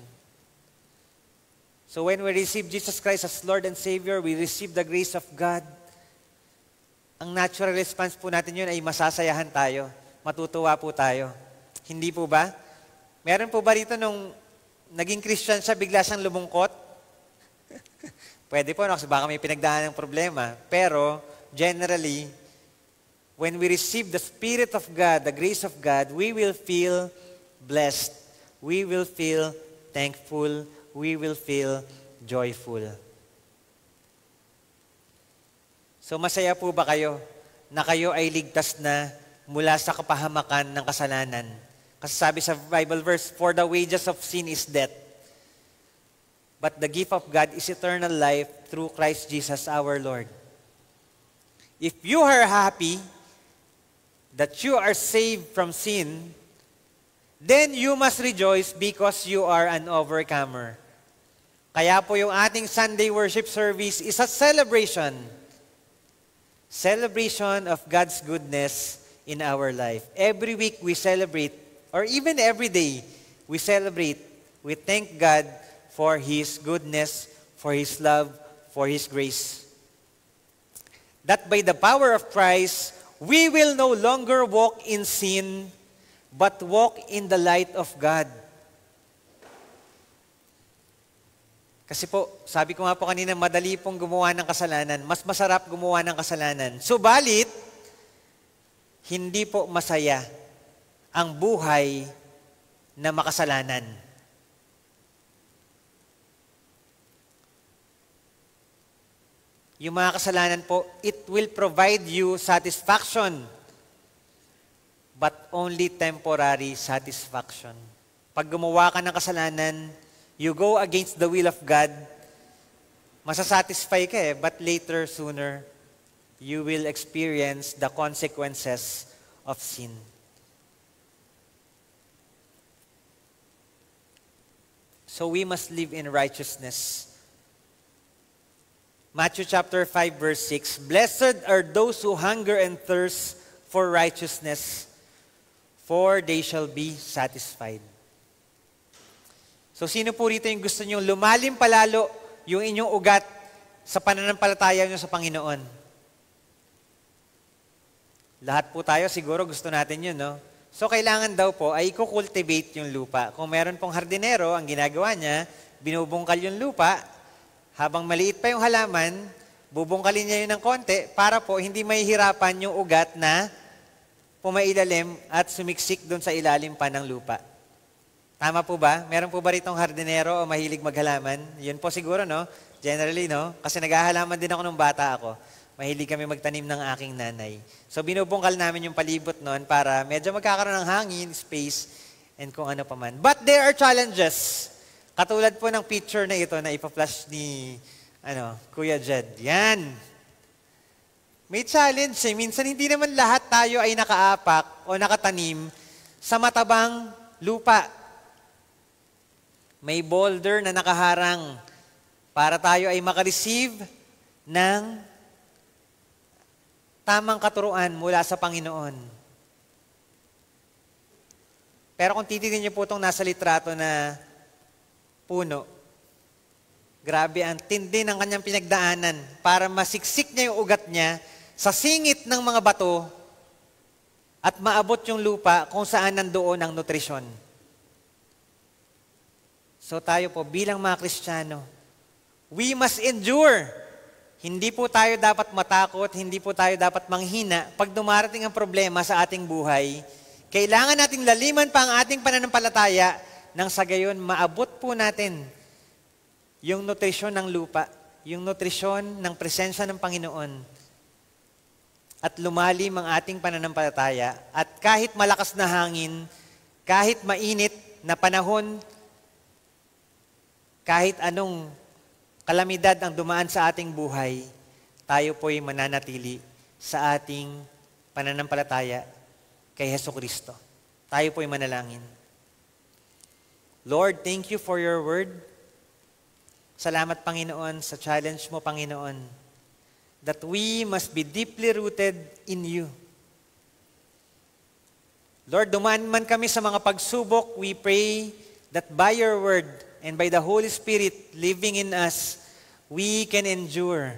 Speaker 5: So when we receive Jesus Christ as Lord and Savior, we receive the grace of God. Ang natural response po natin yun ay masasayahan tayo. Matutuwa po tayo. Hindi po ba? Meron po ba rito nung naging Christian siya, bigla siyang lumungkot? Pwede po, kasi baka may pinagdaan ng problema. Pero, generally, when we receive the Spirit of God, the grace of God, we will feel blessed. We will feel thankful. We will feel joyful. So masaya po ba kayo na kayo ay ligtas na mula sa kapahamakan ng kasalanan? Kasi sabi sa Bible verse, for the wages of sin is death. But the gift of God is eternal life through Christ Jesus our Lord. If you are happy that you are saved from sin, then you must rejoice because you are an overcomer. Kaya po yung ating Sunday worship service is a celebration of God's goodness in our life. Every week we celebrate, or even every day we celebrate, we thank God for His goodness, for His love, for His grace. That by the power of Christ, we will no longer walk in sin, but walk in the light of God. Kasi po, sabi ko nga po kanina, madali pong gumawa ng kasalanan. Mas masarap gumawa ng kasalanan. Subalit, hindi po masaya ang buhay na makasalanan. Yung mga kasalanan po, it will provide you satisfaction, but only temporary satisfaction. Pag gumawa ka ng kasalanan, you go against the will of God, masasatisfy ka but later, sooner, you will experience the consequences of sin. So we must live in righteousness. Matthew chapter 5 verse 6, blessed are those who hunger and thirst for righteousness, for they shall be satisfied. So sino po rito yung gusto nyo lumalim palalo yung inyong ugat sa pananampalataya nyo sa Panginoon? Lahat po tayo siguro gusto natin yun, no? So kailangan daw po ay i-cultivate yung lupa. Kung meron pong hardinero, ang ginagawa niya, binubungkal yung lupa, habang maliit pa yung halaman, bubungkalin niya yun ng konti para po hindi mahihirapan yung ugat na pumailalim at sumiksik doon sa ilalim pa ng lupa. Tama po ba? Meron po ba ritong hardinero o mahilig maghalaman? Yun po siguro, no? Generally, no? Kasi naghahalaman din ako nung bata ako. Mahilig kami magtanim ng aking nanay. So binubungkal namin yung palibot noon para medyo magkakaroon ng hangin, space, and kung ano pa man. But there are challenges. Katulad po ng picture na ito na ipa-flash ni Kuya Jed. Yan. May challenge eh. Minsan hindi naman lahat tayo ay nakaapak o nakatanim sa matabang lupa. May boulder na nakaharang para tayo ay makareceive ng tamang katuruan mula sa Panginoon. Pero kung titignan niyo po itong nasa litrato na puno, grabe ang tindi ng kanyang pinagdaanan para masiksik niya yung ugat niya sa singit ng mga bato at maabot yung lupa kung saan nandoon ang nutrisyon. So tayo po bilang mga Kristiyano, we must endure. Hindi po tayo dapat matakot, hindi po tayo dapat manghina pag dumarating ang problema sa ating buhay. Kailangan nating laliman pa ang ating pananampalataya nang sa gayon maabot po natin yung nutrisyon ng lupa, yung nutrisyon ng presensya ng Panginoon. At lumalim ang ating pananampalataya. At kahit malakas na hangin, kahit mainit na panahon, kahit anong kalamidad ang dumaan sa ating buhay, tayo po'y mananatili sa ating pananampalataya kay Hesukristo. Tayo po'y manalangin. Lord, thank you for your word. Salamat, Panginoon, sa challenge mo, Panginoon, that we must be deeply rooted in you. Lord, dumaan man kami sa mga pagsubok, we pray that by your word and by the Holy Spirit living in us, we can endure.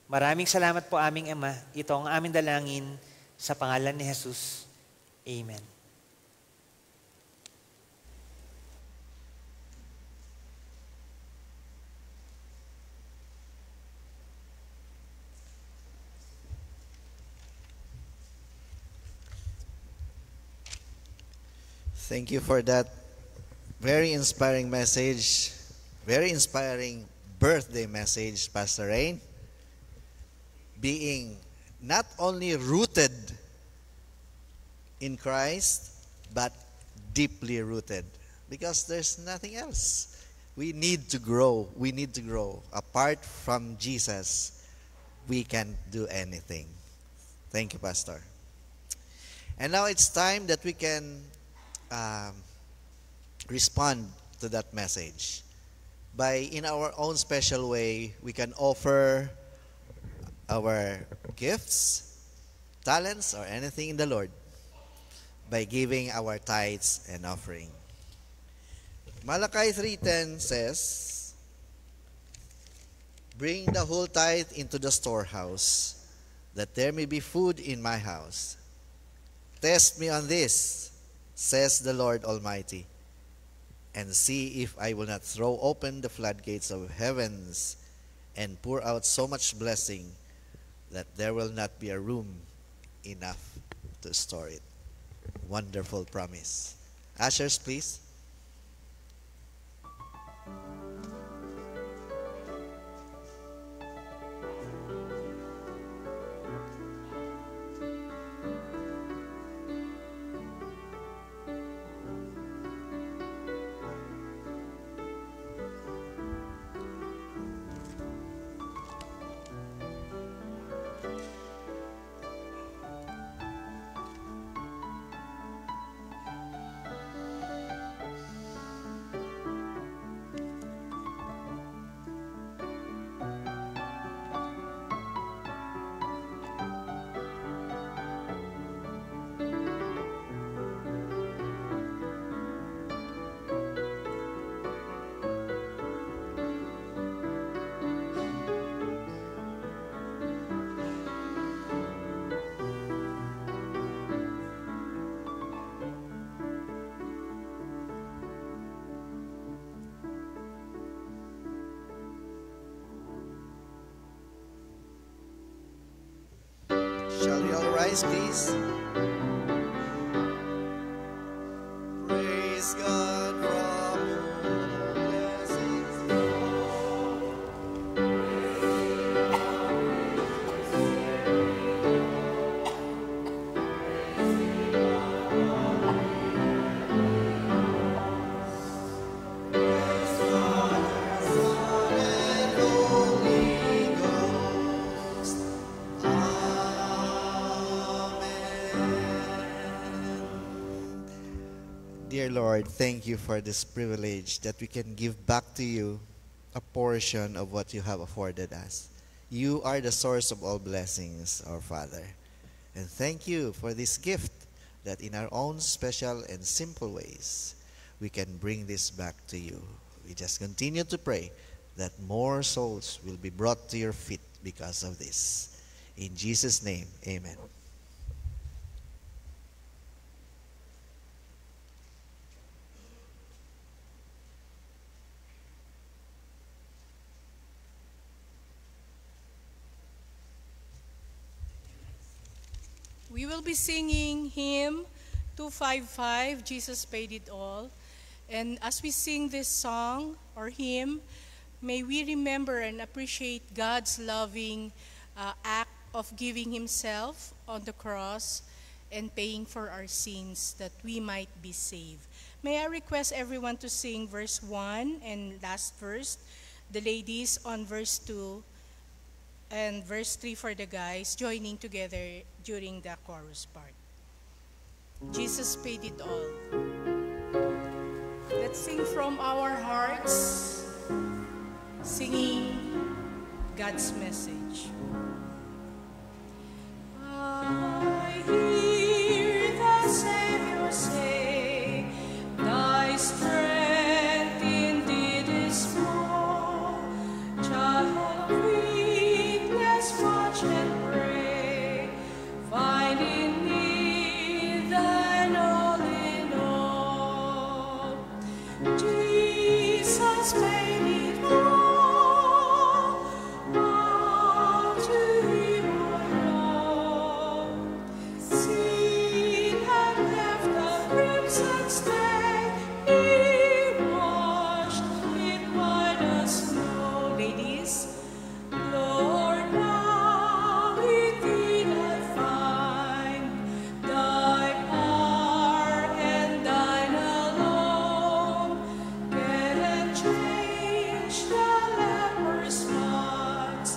Speaker 5: Maraming salamat po, aming Ama. Ito ang aming dalangin sa pangalan ni Jesus. Amen.
Speaker 1: Thank you for that very inspiring message, very inspiring birthday message, Pastor Rain. Being not only rooted in Christ, but deeply rooted. Because there's nothing else. We need to grow. We need to grow. Apart from Jesus, we can't do anything. Thank you, Pastor. And now it's time that we can respond to that message. In our own special way, we can offer our gifts, talents, or anything in the Lord by giving our tithes and offering. Malachi 3:10 says, "Bring the whole tithe into the storehouse, that there may be food in my house. Test me on this, says the Lord Almighty, and see if I will not throw open the floodgates of heavens and pour out so much blessing that there will not be a room enough to store it." Wonderful promise. Ushers, please. Shall we all rise, please? Praise God from whom blessings flow. Praise Father, Son, and Holy Ghost. Dear Lord, thank you for this privilege that we can give back to you a portion of what you have afforded us. You are the source of all blessings, our Father. And thank you for this gift that in our own special and simple ways, we can bring this back to you. We just continue to pray that more souls will be brought to your feet because of this. In Jesus' name, amen.
Speaker 2: We will be singing hymn 255, Jesus Paid It All. And as we sing this song or hymn, may we remember and appreciate God's loving act of giving himself on the cross and paying for our sins that we might be saved. May I request everyone to sing verse 1 and last verse, the ladies on verse 2, and verse 3 for the guys, joining together during the chorus part. Jesus paid it all. Let's sing from our hearts, singing God's message. I hear the Savior say, thy strength indeed is small. Child of weakness, watch and pray. Find in me thine all in all. Jesus paid it all. All to him I owe. Sin had left a crimson stain. He washed it white as snow. Ladies, Lord, now in thee I find thy power and thine alone can change the leper's spots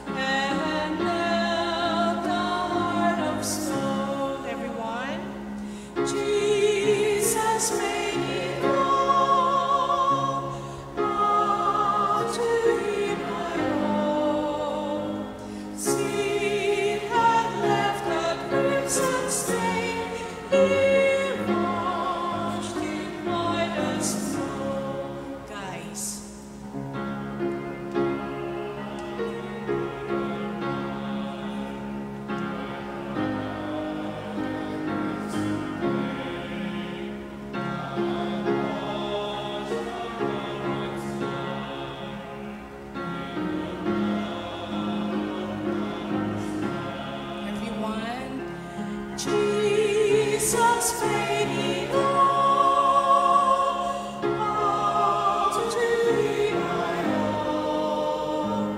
Speaker 2: and melt the heart of stone. Everyone, Jesus made it all. All to him I owe. Sin had left a crimson stain. He washed it white as snow. Guys, everyone, Jesus paid it all. All to him I owe.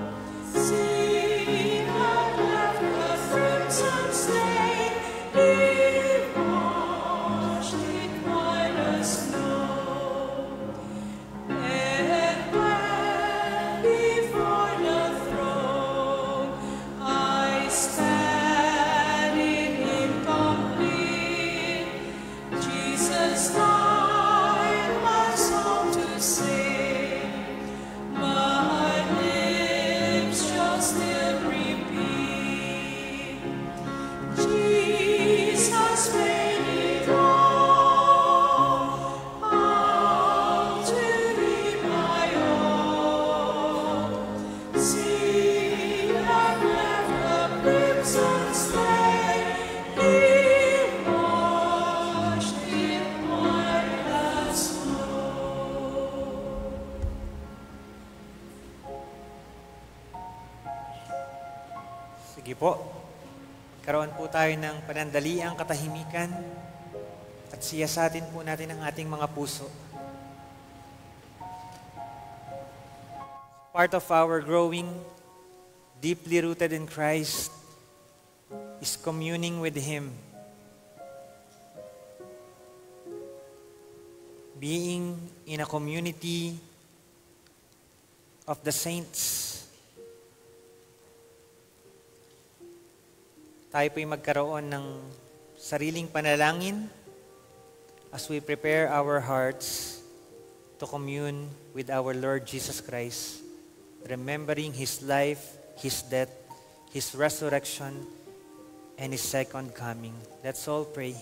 Speaker 2: Sin had left a crimson stain. He washed it white as snow. And when before the throne I stand in him complete, Jesus died my song to sing. My lips shall still repeat, Jesus paid it all. All to him I owe. Sin had left a crimson stain. He washed it white as snow.
Speaker 5: Sige po. Karoon po tayo ng panandaliang katahimikan at siyasatin po natin ang ating mga puso. Part of our growing, deeply rooted in Christ, is communing with Him. Being in a community of the saints. Tayo po'y magkaroon ng sariling panalangin as we prepare our hearts to commune with our Lord Jesus Christ, remembering His life, His death, His resurrection, and His second coming. Let's all pray.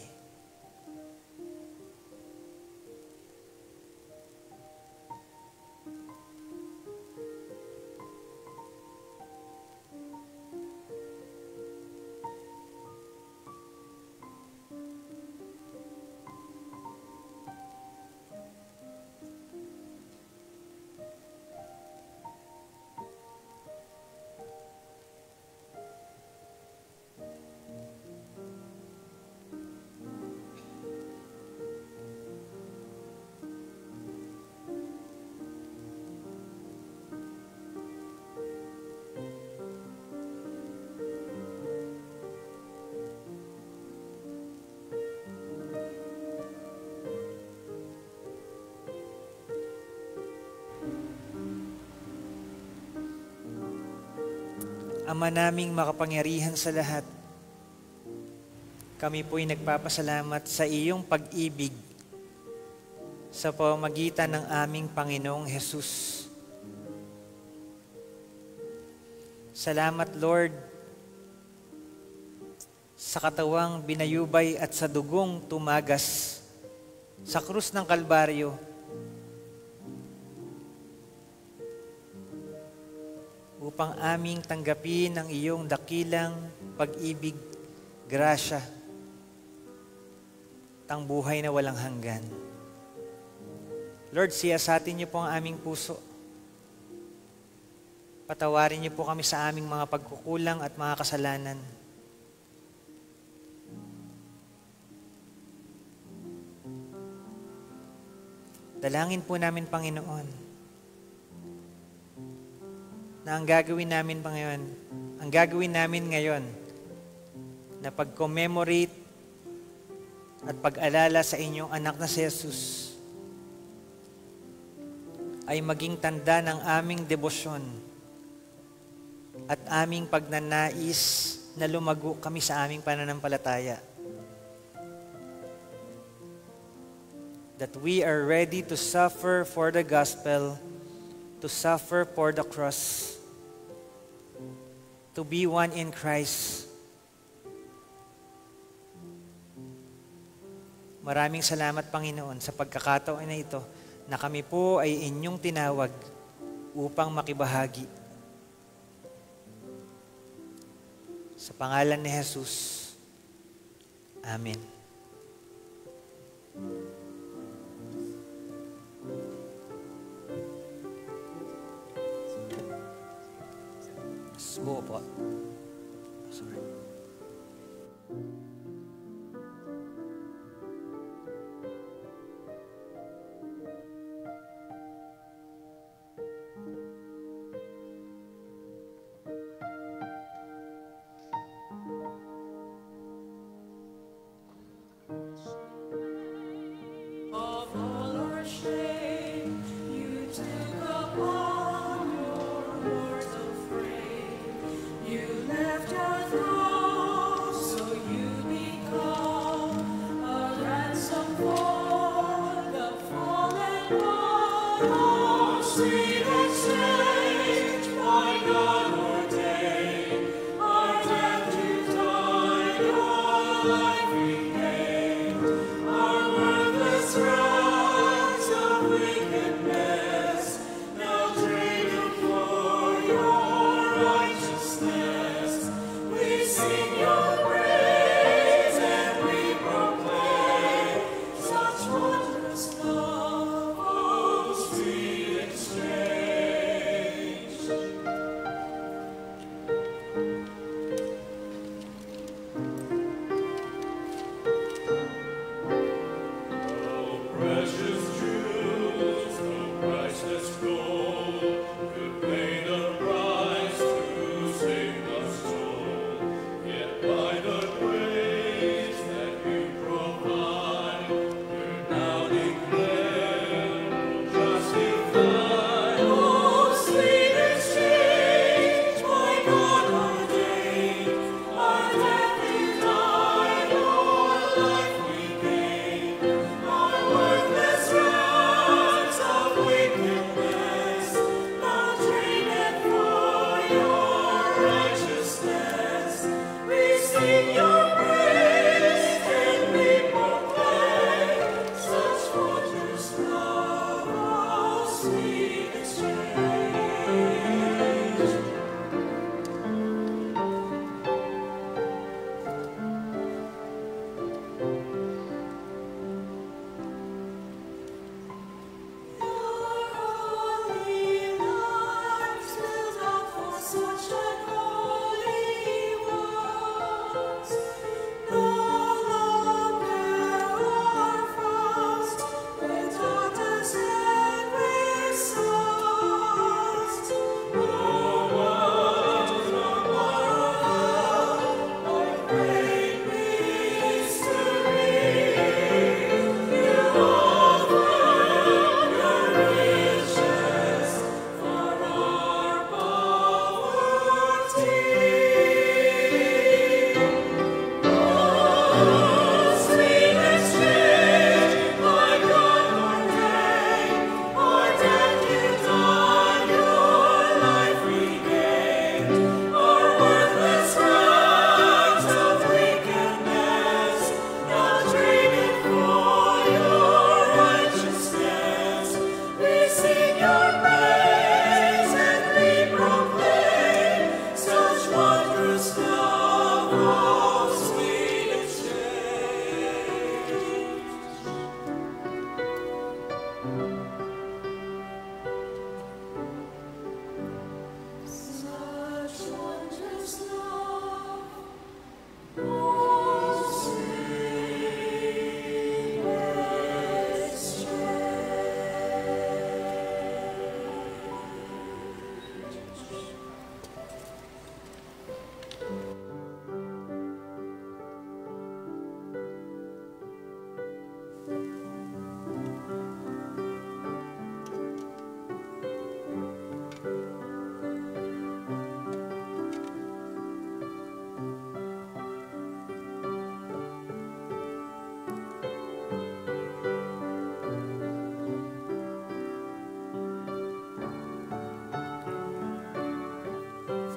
Speaker 5: Ama naming makapangyarihan sa lahat, kami po'y nagpapasalamat sa iyong pag-ibig sa pamamagitan ng aming Panginoong Hesus. Salamat, Lord, sa katawang binayubay at sa dugong tumagas sa krus ng Kalbaryo upang aming tanggapin ang iyong dakilang pag-ibig, grasya, tang buhay na walang hanggan. Lord, siyasatin niyo po ang aming puso. Patawarin niyo po kami sa aming mga pagkukulang at mga kasalanan. Dalangin po namin, Panginoon, na ang gagawin namin ngayon na pag-commemorate at pag-alala sa inyong anak na si Jesus ay maging tanda ng aming debosyon at aming pagnanais na lumago kami sa aming pananampalataya. That we are ready to suffer for the gospel, to suffer for the cross, to be one in Christ. Maraming salamat, Panginoon, sa pagkakataon na ito na kami po ay inyong tinawag upang makibahagi. Sa pangalan ni Jesus. Amen. Buo po. Sorry.
Speaker 6: Of all our shame, you took upon your mortal frame. You left your throne, so you become a ransom for the fallen one. Oh, sweet exchange, my God ordained, our death you died, your life regained, our worthless rags of wickedness, now traded for your righteousness. We sing your praise and we proclaim such wondrous love, oh sweet exchange.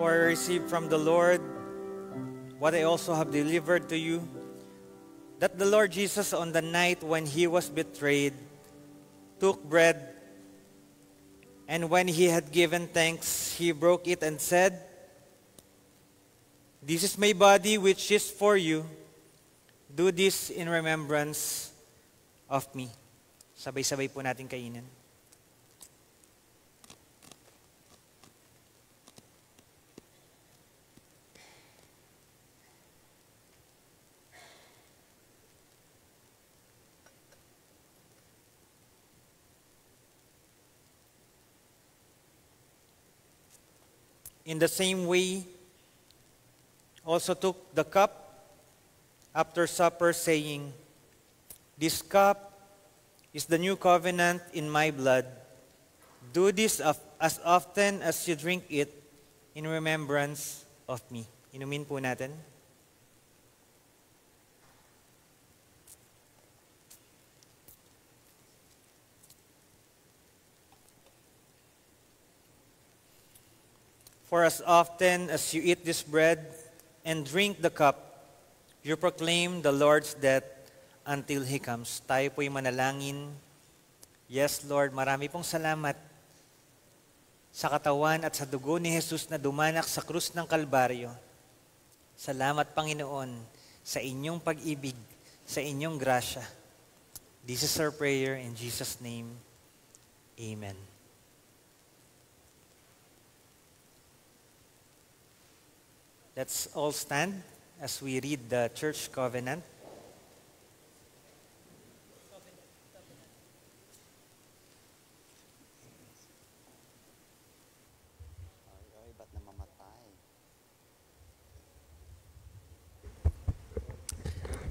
Speaker 5: For I received from the Lord what I also have delivered to you, that the Lord Jesus, on the night when he was betrayed, took bread, and when he had given thanks, he broke it and said, "This is my body which is for you. Do this in remembrance of me." Sabay-sabay po natin kainin. In the same way, also took the cup after supper, saying, "This cup is the new covenant in my blood. Do this as often as you drink it in remembrance of me." Inumin po natin. For as often as you eat this bread and drink the cup, you proclaim the Lord's death until He comes. Tayo po'y manalangin. Yes, Lord, marami pong salamat sa katawan at sa dugo ni Jesus na dumanak sa krus ng Kalbaryo. Salamat, Panginoon, sa inyong pag-ibig, sa inyong grasya. This is our prayer in Jesus' name. Amen. Let's all stand as we read the church covenant.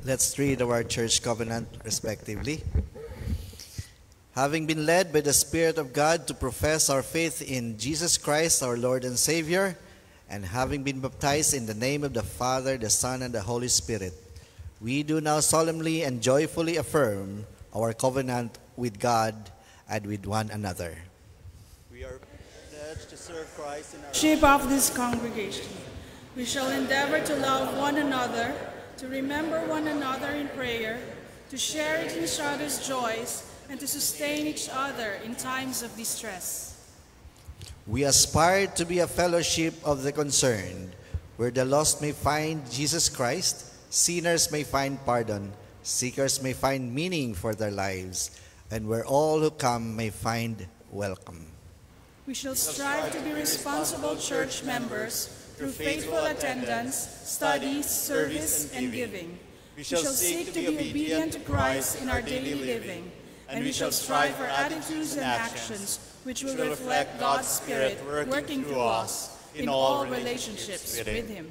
Speaker 1: Let's read our church covenant respectively. Having been led by the Spirit of God to profess our faith in Jesus Christ, our Lord and Savior, and having been baptized in the name of the Father, the Son, and the Holy Spirit, we do now solemnly and joyfully affirm our covenant with God and with one another.
Speaker 7: We are pledged to serve Christ in our
Speaker 6: Shape of this congregation. We shall endeavor to love one another, to remember one another in prayer, to share each other's joys, and to sustain each other in times of distress.
Speaker 1: We aspire to be a fellowship of the concerned, where the lost may find Jesus Christ, sinners may find pardon, seekers may find meaning for their lives, and where all who come may find welcome.
Speaker 6: We shall strive to be responsible church members through faithful attendance, studies, service, and giving. We shall seek to be obedient to Christ in our daily living, and we shall strive for attitudes and actions which will reflect God's Spirit working through us in all relationships with Him.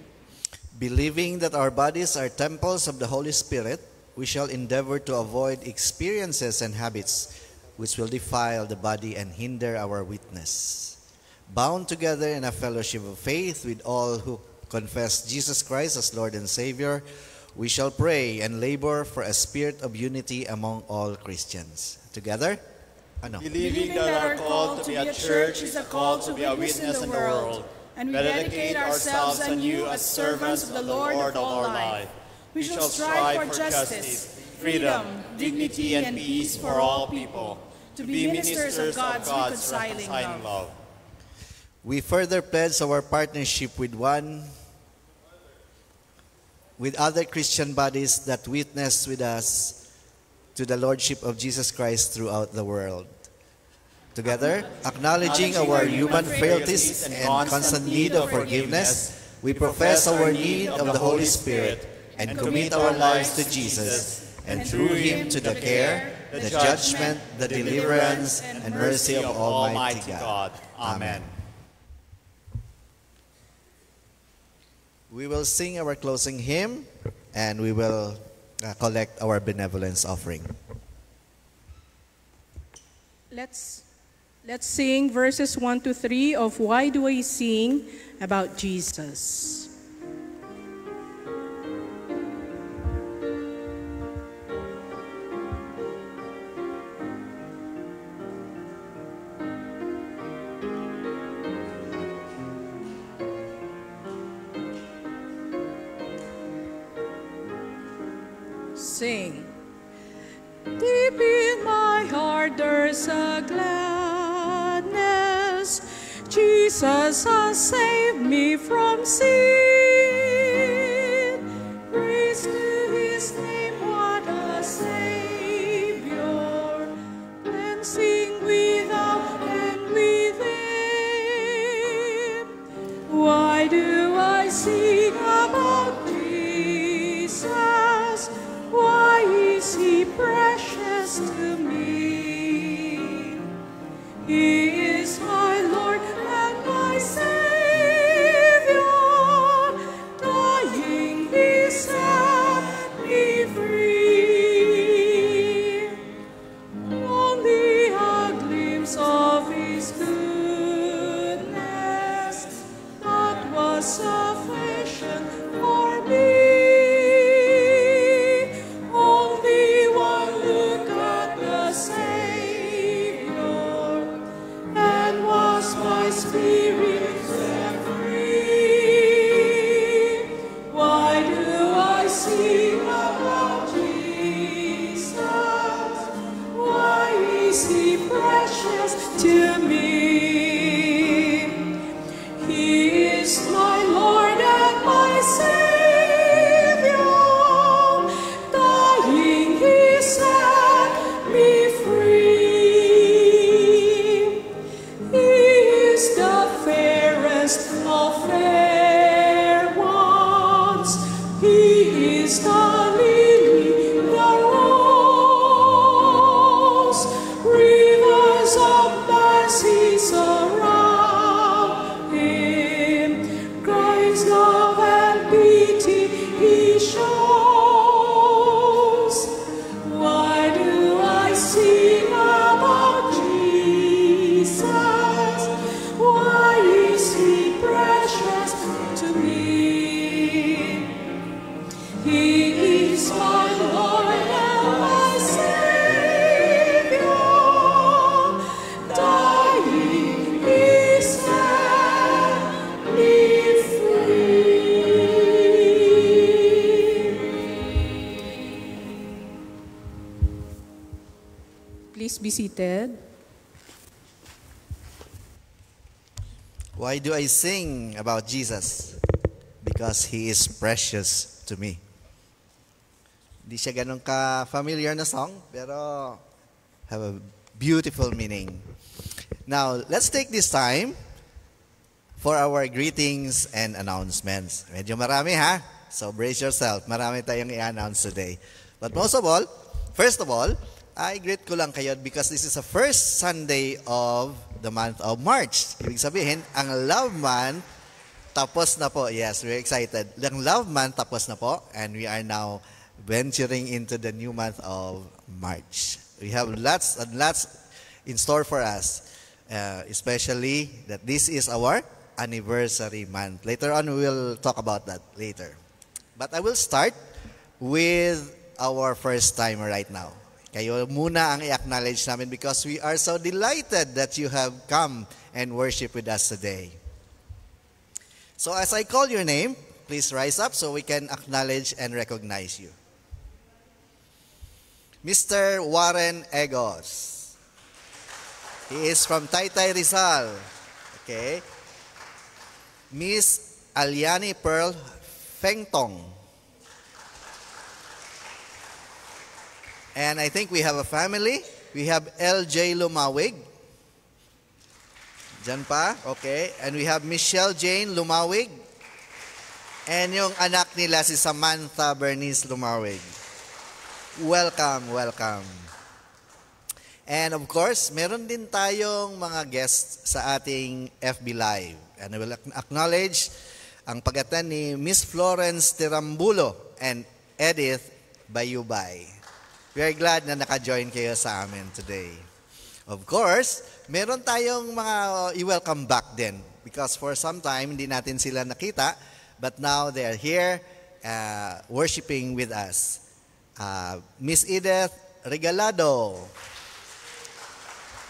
Speaker 1: Believing that our bodies are temples of the Holy Spirit, we shall endeavor to avoid experiences and habits which will defile the body and hinder our witness. Bound together in a fellowship of faith with all who confess Jesus Christ as Lord and Savior, we shall pray and labor for a spirit of unity among all Christians. Together?
Speaker 7: Believing that our call to be a church is a call to be a witness in the world,
Speaker 6: and we dedicate ourselves anew as servants of the Lord of all life. We shall strive for justice, freedom, dignity, and peace for all people, to be ministers of God's reconciling love.
Speaker 1: We further pledge our partnership with other Christian bodies that witness with us to the Lordship of Jesus Christ throughout the world. Together, acknowledging our human frailties and constant need of forgiveness, we profess our need of the Holy Spirit and commit our lives to Jesus, and through Him to the care, the judgment, the deliverance, and mercy of Almighty God. Amen. We will sing our closing hymn, and we will collect our benevolence offering.
Speaker 2: Let's sing verses 1 to 3 of Why Do I Sing About Jesus?
Speaker 6: sing. Deep in my heart there's a gladness. Jesus has saved me from sin. Praise to his name, what a Savior. Cleansing without and within. Why do I sing about Jesus? Why is he precious to me? He is my Lord and my Savior. Dying, he set me free. Only a glimpse of his goodness, that was sufficient for me. Spirit set free. Why do I sing about Jesus? Why is he precious to me? He is my Lord and my Savior. Dying, he set me free. The fairest of fair ones, he is the lily, the rose. Rivers of mercy surround him. Christ's love and pity he shows. Why do I sing about Jesus? Why is he precious to me? He is my Lord and my Savior. Dying, he set me free.
Speaker 2: Please be seated.
Speaker 1: Why do I sing about Jesus? Because he is precious to me. Hindi siya ganun ka-familiar na song, pero have a beautiful meaning. Now, let's take this time for our greetings and announcements. Medyo marami ha? So brace yourself. Marami tayong i-announce today. But most of all, first of all, I greet ko lang kayo because this is the first Sunday of the month of March. Ibig sabihin, ang Love Month tapos na po. Yes, we're excited. Ang Love Month tapos na po, and we are now venturing into the new month of March. We have lots and lots in store for us, especially that this is our anniversary month. Later on, we will talk about that later. But I will start with our first timer right now. Kayo muna ang i-acknowledge namin because we are so delighted that you have come and worship with us today. So as I call your name, please rise up so we can acknowledge and recognize you. Mr. Warren Egos. He is from Taytay Rizal. Okay. Miss Aliani Pearl Fengtong. And I think we have a family. We have LJ Lumawig. Diyan pa, okay. And we have Michelle Jane Lumawig. And yung anak nila si Samantha Bernice Lumawig. Welcome, welcome. And of course, meron din tayong mga guests sa ating FB Live. And I will acknowledge ang pag-attend ni Miss Florence Tirambulo and Edith Bayubay. We are glad na naka-join kayo sa amin today. Of course, meron tayong mga i-welcome back din because for some time hindi natin sila nakita, but now they are here worshiping with us. Miss Edith Regalado.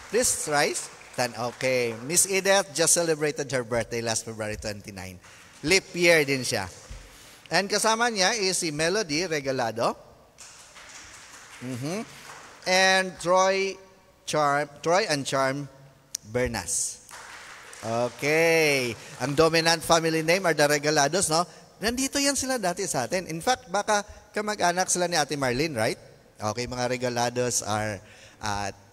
Speaker 1: Please rise. Okay, Miss Edith just celebrated her birthday last February 29. Leap year din siya. And kasama niya is si Melody Regalado. And Troy and Charm Bernas. Okay. Ang dominant family name are the Regalados, no? Nandito yan sila dati sa atin. In fact, baka kamag-anak sila ni Ate Marlene, right? Okay, mga Regalados are,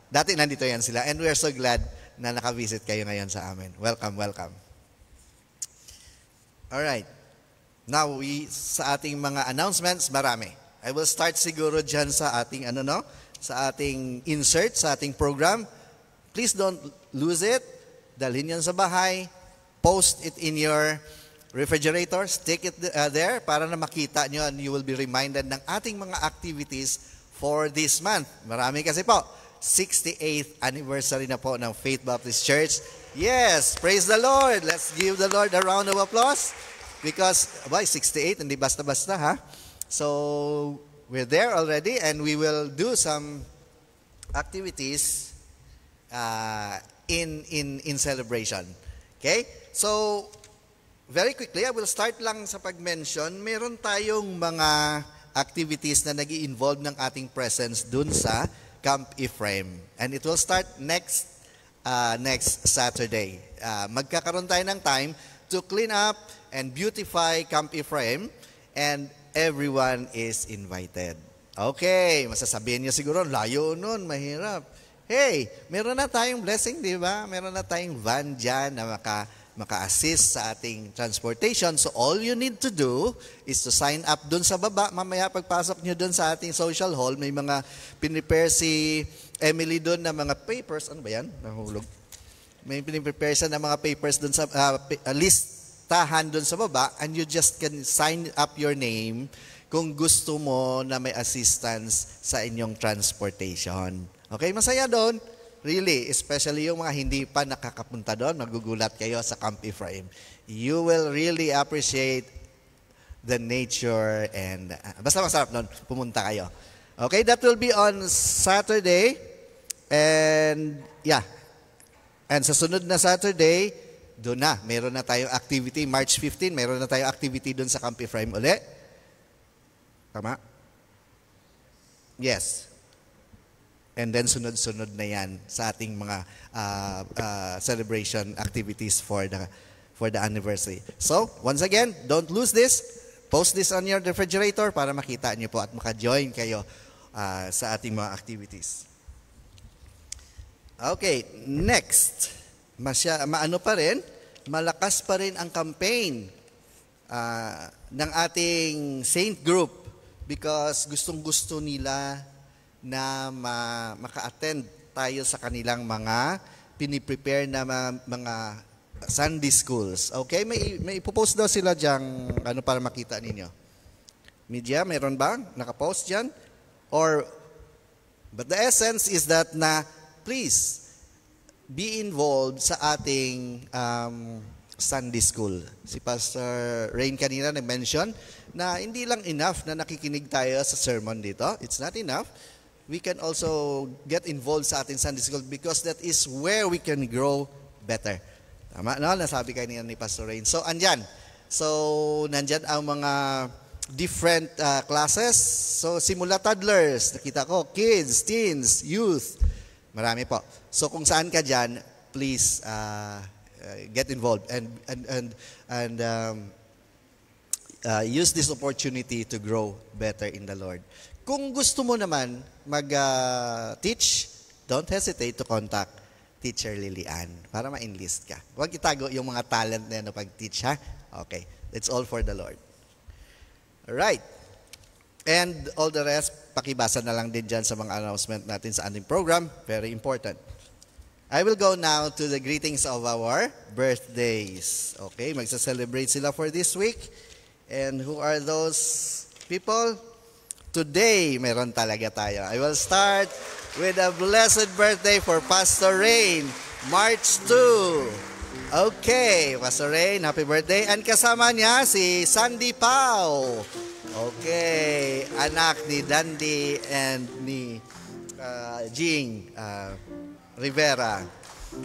Speaker 1: dati nandito yan sila. And we are so glad na nakavisit kayo ngayon sa amin. Welcome, welcome. Alright. Now, sa ating mga announcements, marami. I will start siguro dyan sa ating, sa ating insert, sa ating program. Please don't lose it. Dalhin yan sa bahay. Post it in your refrigerator. Stick it there para na makita nyo and you will be reminded ng ating mga activities for this month. Marami kasi po. 68th anniversary na po ng Faith Baptist Church. Yes, praise the Lord. Let's give the Lord a round of applause. Because, 68, hindi basta-basta, ha? So, we're there already and we will do some activities in celebration. Okay? So, very quickly, I will start lang sa pag-mention. Meron tayong mga activities na nag-i-involve ng ating presence dun sa Camp Ephraim. And it will start next Saturday. Magkakaroon tayo ng time to clean up and beautify Camp Ephraim, and everyone is invited. Okay, masasabihin niyo siguro, layo nun, mahirap. Hey, meron na tayong blessing, di ba? Meron na tayong van dyan na maka-assist sa ating transportation. So all you need to do is to sign up dun sa baba. Mamaya pagpasok nyo dun sa ating social hall, may mga pinipare si Emily dun na mga papers. Ano ba yan? Nahulog. May pinipare siya na mga papers dun sa listahan dun sa baba, and you just can sign up your name kung gusto mo na may assistance sa inyong transportation. Okay, masaya doon. Really, especially yung mga hindi pa nakakapunta doon, magugulat kayo sa Camp Ephraim. You will really appreciate the nature and basta masarap doon, pumunta kayo. Okay, that will be on Saturday. And yeah, and sa sunod na Saturday, doon na, meron na tayong activity. March 15, meron na tayong activity doon sa Camp Ephraim uli. Tama? Yes. And then sunod-sunod na yan sa ating mga celebration activities for the anniversary. So, once again, don't lose this. Post this on your refrigerator para makita niyo po at maka-join kayo sa ating mga activities. Okay, next. Malakas pa rin ang campaign ng ating Saint Group because gustong-gusto nila na maka-attend tayo sa kanilang mga piniprepare na mga Sunday schools. Okay, may ipopost daw sila dyan para makita ninyo. Media, meron ba? Nakapost dyan? But the essence is that please, be involved sa ating Sunday school. Si Pastor Rain kanina nag-mention na hindi lang enough na nakikinig tayo sa sermon dito. It's not enough. We can also get involved sa ating Sunday school because that is where we can grow better. Tama, no? Nasabi kanina ni Pastor Rain. So, andyan. So, nandyan ang mga different classes. So, simula toddlers, nakita ko, kids, teens, youth, marami po. So kung saan ka dyan, please get involved and use this opportunity to grow better in the Lord. Kung gusto mo naman mag-teach, don't hesitate to contact Teacher Lilian para ma-enlist ka. Huwag itago yung mga talent na yan pag-teach, ha? Okay. It's all for the Lord. Alright. And all the rest, pakibasa na lang din dyan sa mga announcement natin sa ating program. Very important. I will go now to the greetings of our birthdays. Okay, magsa-celebrate sila for this week. And who are those people? Today, meron talaga tayo. I will start with a blessed birthday for Pastor Rain, March 2. Okay, Pastor Rain, happy birthday. And kasama niya si Sandy Pau. Okay, anak ni Dandy and ni Jing Rivera.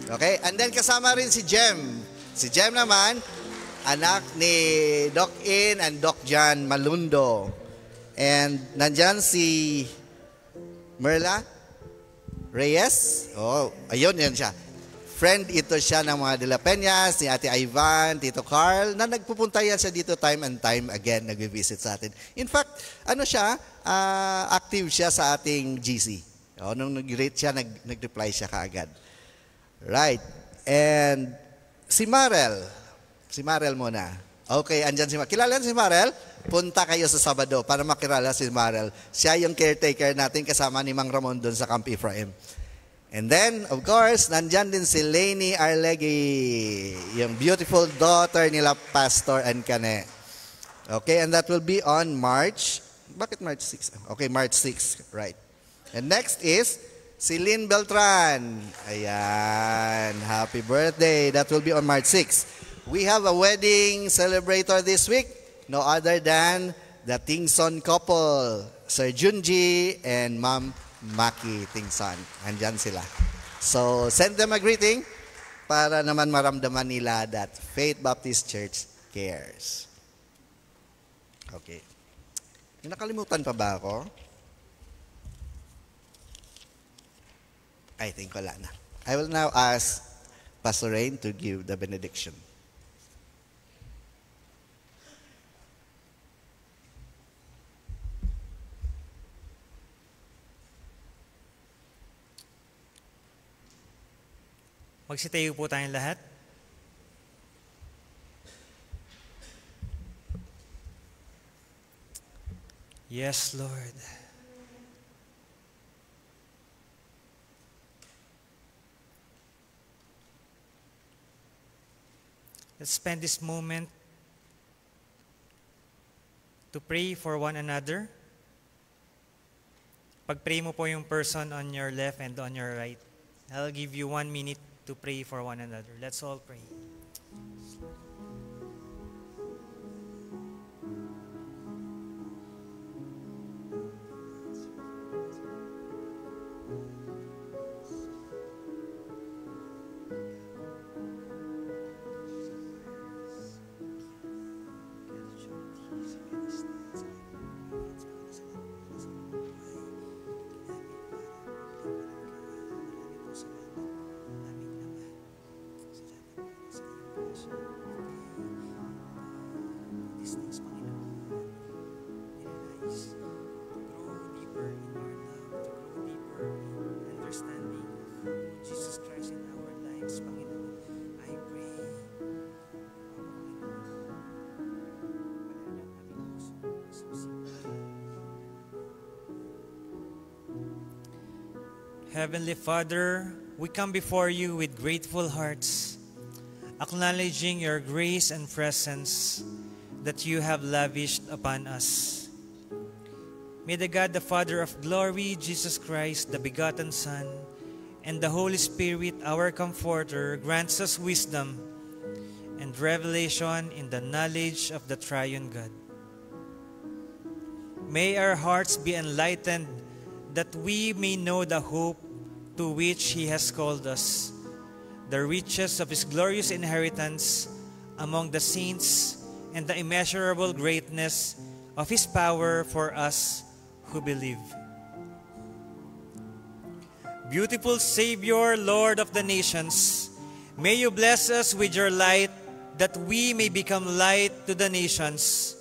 Speaker 1: Okay, and then kasama rin si Jem. Si Jem naman, anak ni Doc In and Doc Jan Malundo. And nandyan si Merla Reyes? Oh, ayun, yan siya. Friend ito siya ng mga De La Peñas, ni Ate Ivan, Tito Carl, na nagpupunta yan siya dito time and time again, nag-visit sa atin. In fact, ano siya, active siya sa ating GC. O, nung nag-rate siya, nag-reply siya kaagad. Right. And si Marel muna. Okay, andyan si Marel. Kilala si Marel? Punta kayo sa Sabado para makilala si Marel. Siya yung caretaker natin kasama ni Mang Ramon doon sa Camp Ephraim. And then, of course, nandyan din si Lainey Arlegui, yung beautiful daughter nila Pastor and Kane. Okay, and that will be on March. Bakit March 6? Okay, March 6, right. And next is si Lynn Beltran. Ayan, happy birthday. That will be on March 6. We have a wedding celebrator this week. No other than the Tingson couple, Sir Junji and Ma'am Maki Tingson. Andyan sila. So, send them a greeting para naman maramdaman nila that Faith Baptist Church cares. Okay. Nakalimutan pa ba ako? I think wala na. I will now ask Pastor Rain to give the benediction.
Speaker 5: Magsitayo po tayong lahat. Yes, Lord. Let's spend this moment to pray for one another. Pag-pray mo po yung person on your left and on your right. I'll give you 1 minute to pray for one another. Let's all pray. Heavenly Father, we come before you with grateful hearts, acknowledging your grace and presence that you have lavished upon us. May the God, the Father of glory, Jesus Christ, the begotten Son, and the Holy Spirit, our Comforter, grants us wisdom and revelation in the knowledge of the Triune God. May our hearts be enlightened that we may know the hope to which He has called us, the riches of His glorious inheritance among the saints, and the immeasurable greatness of His power for us who believe. Beautiful Savior, Lord of the nations, may you bless us with your light, that we may become light to the nations.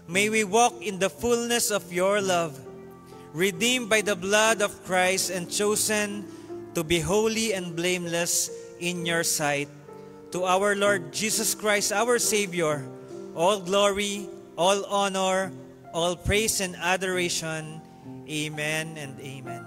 Speaker 5: May we walk in the fullness of your love, redeemed by the blood of Christ and chosen to be holy and blameless in your sight. To our Lord Jesus Christ, our Savior, all glory, all honor, all praise and adoration. Amen and amen.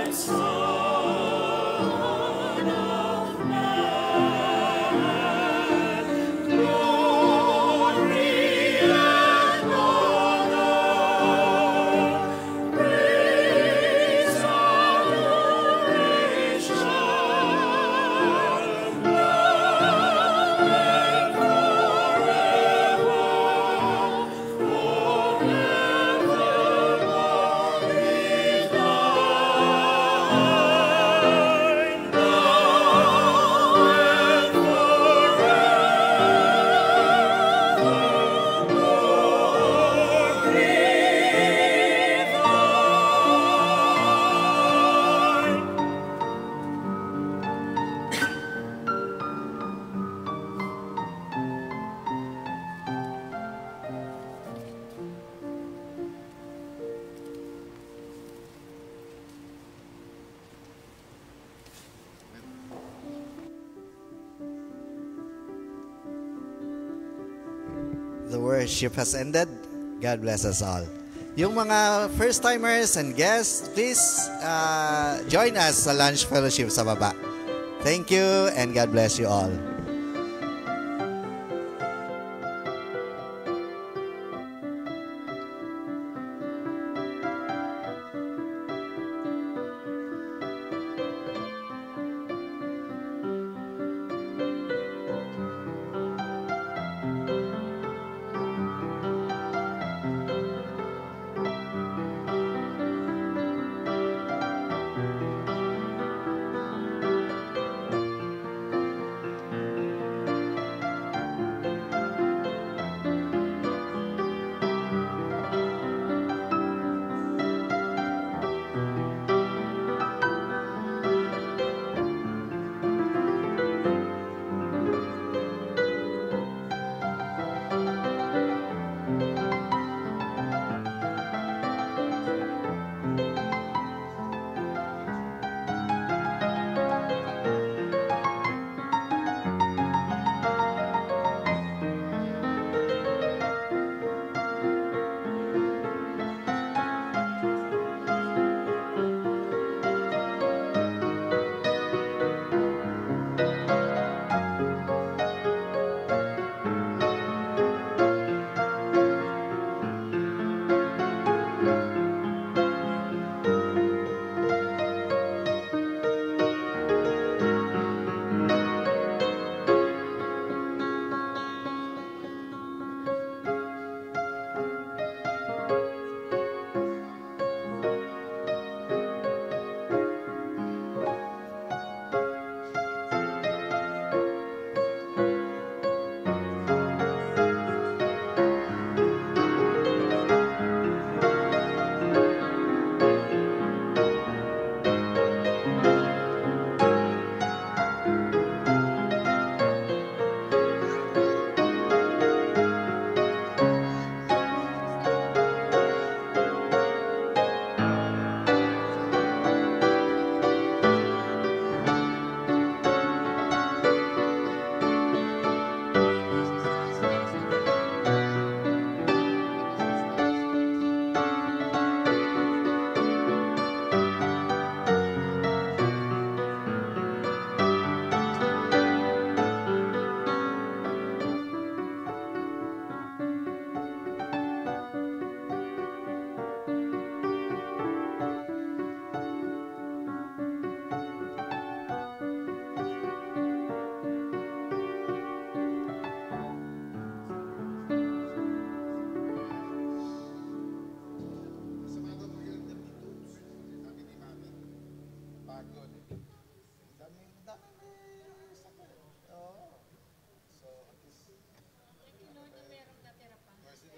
Speaker 6: Son of man.
Speaker 1: the worship has ended. God bless us all. Yung mga first-timers and guests, please join us sa lunch fellowship sa baba. Thank you and God bless you all.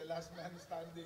Speaker 8: The last man standing.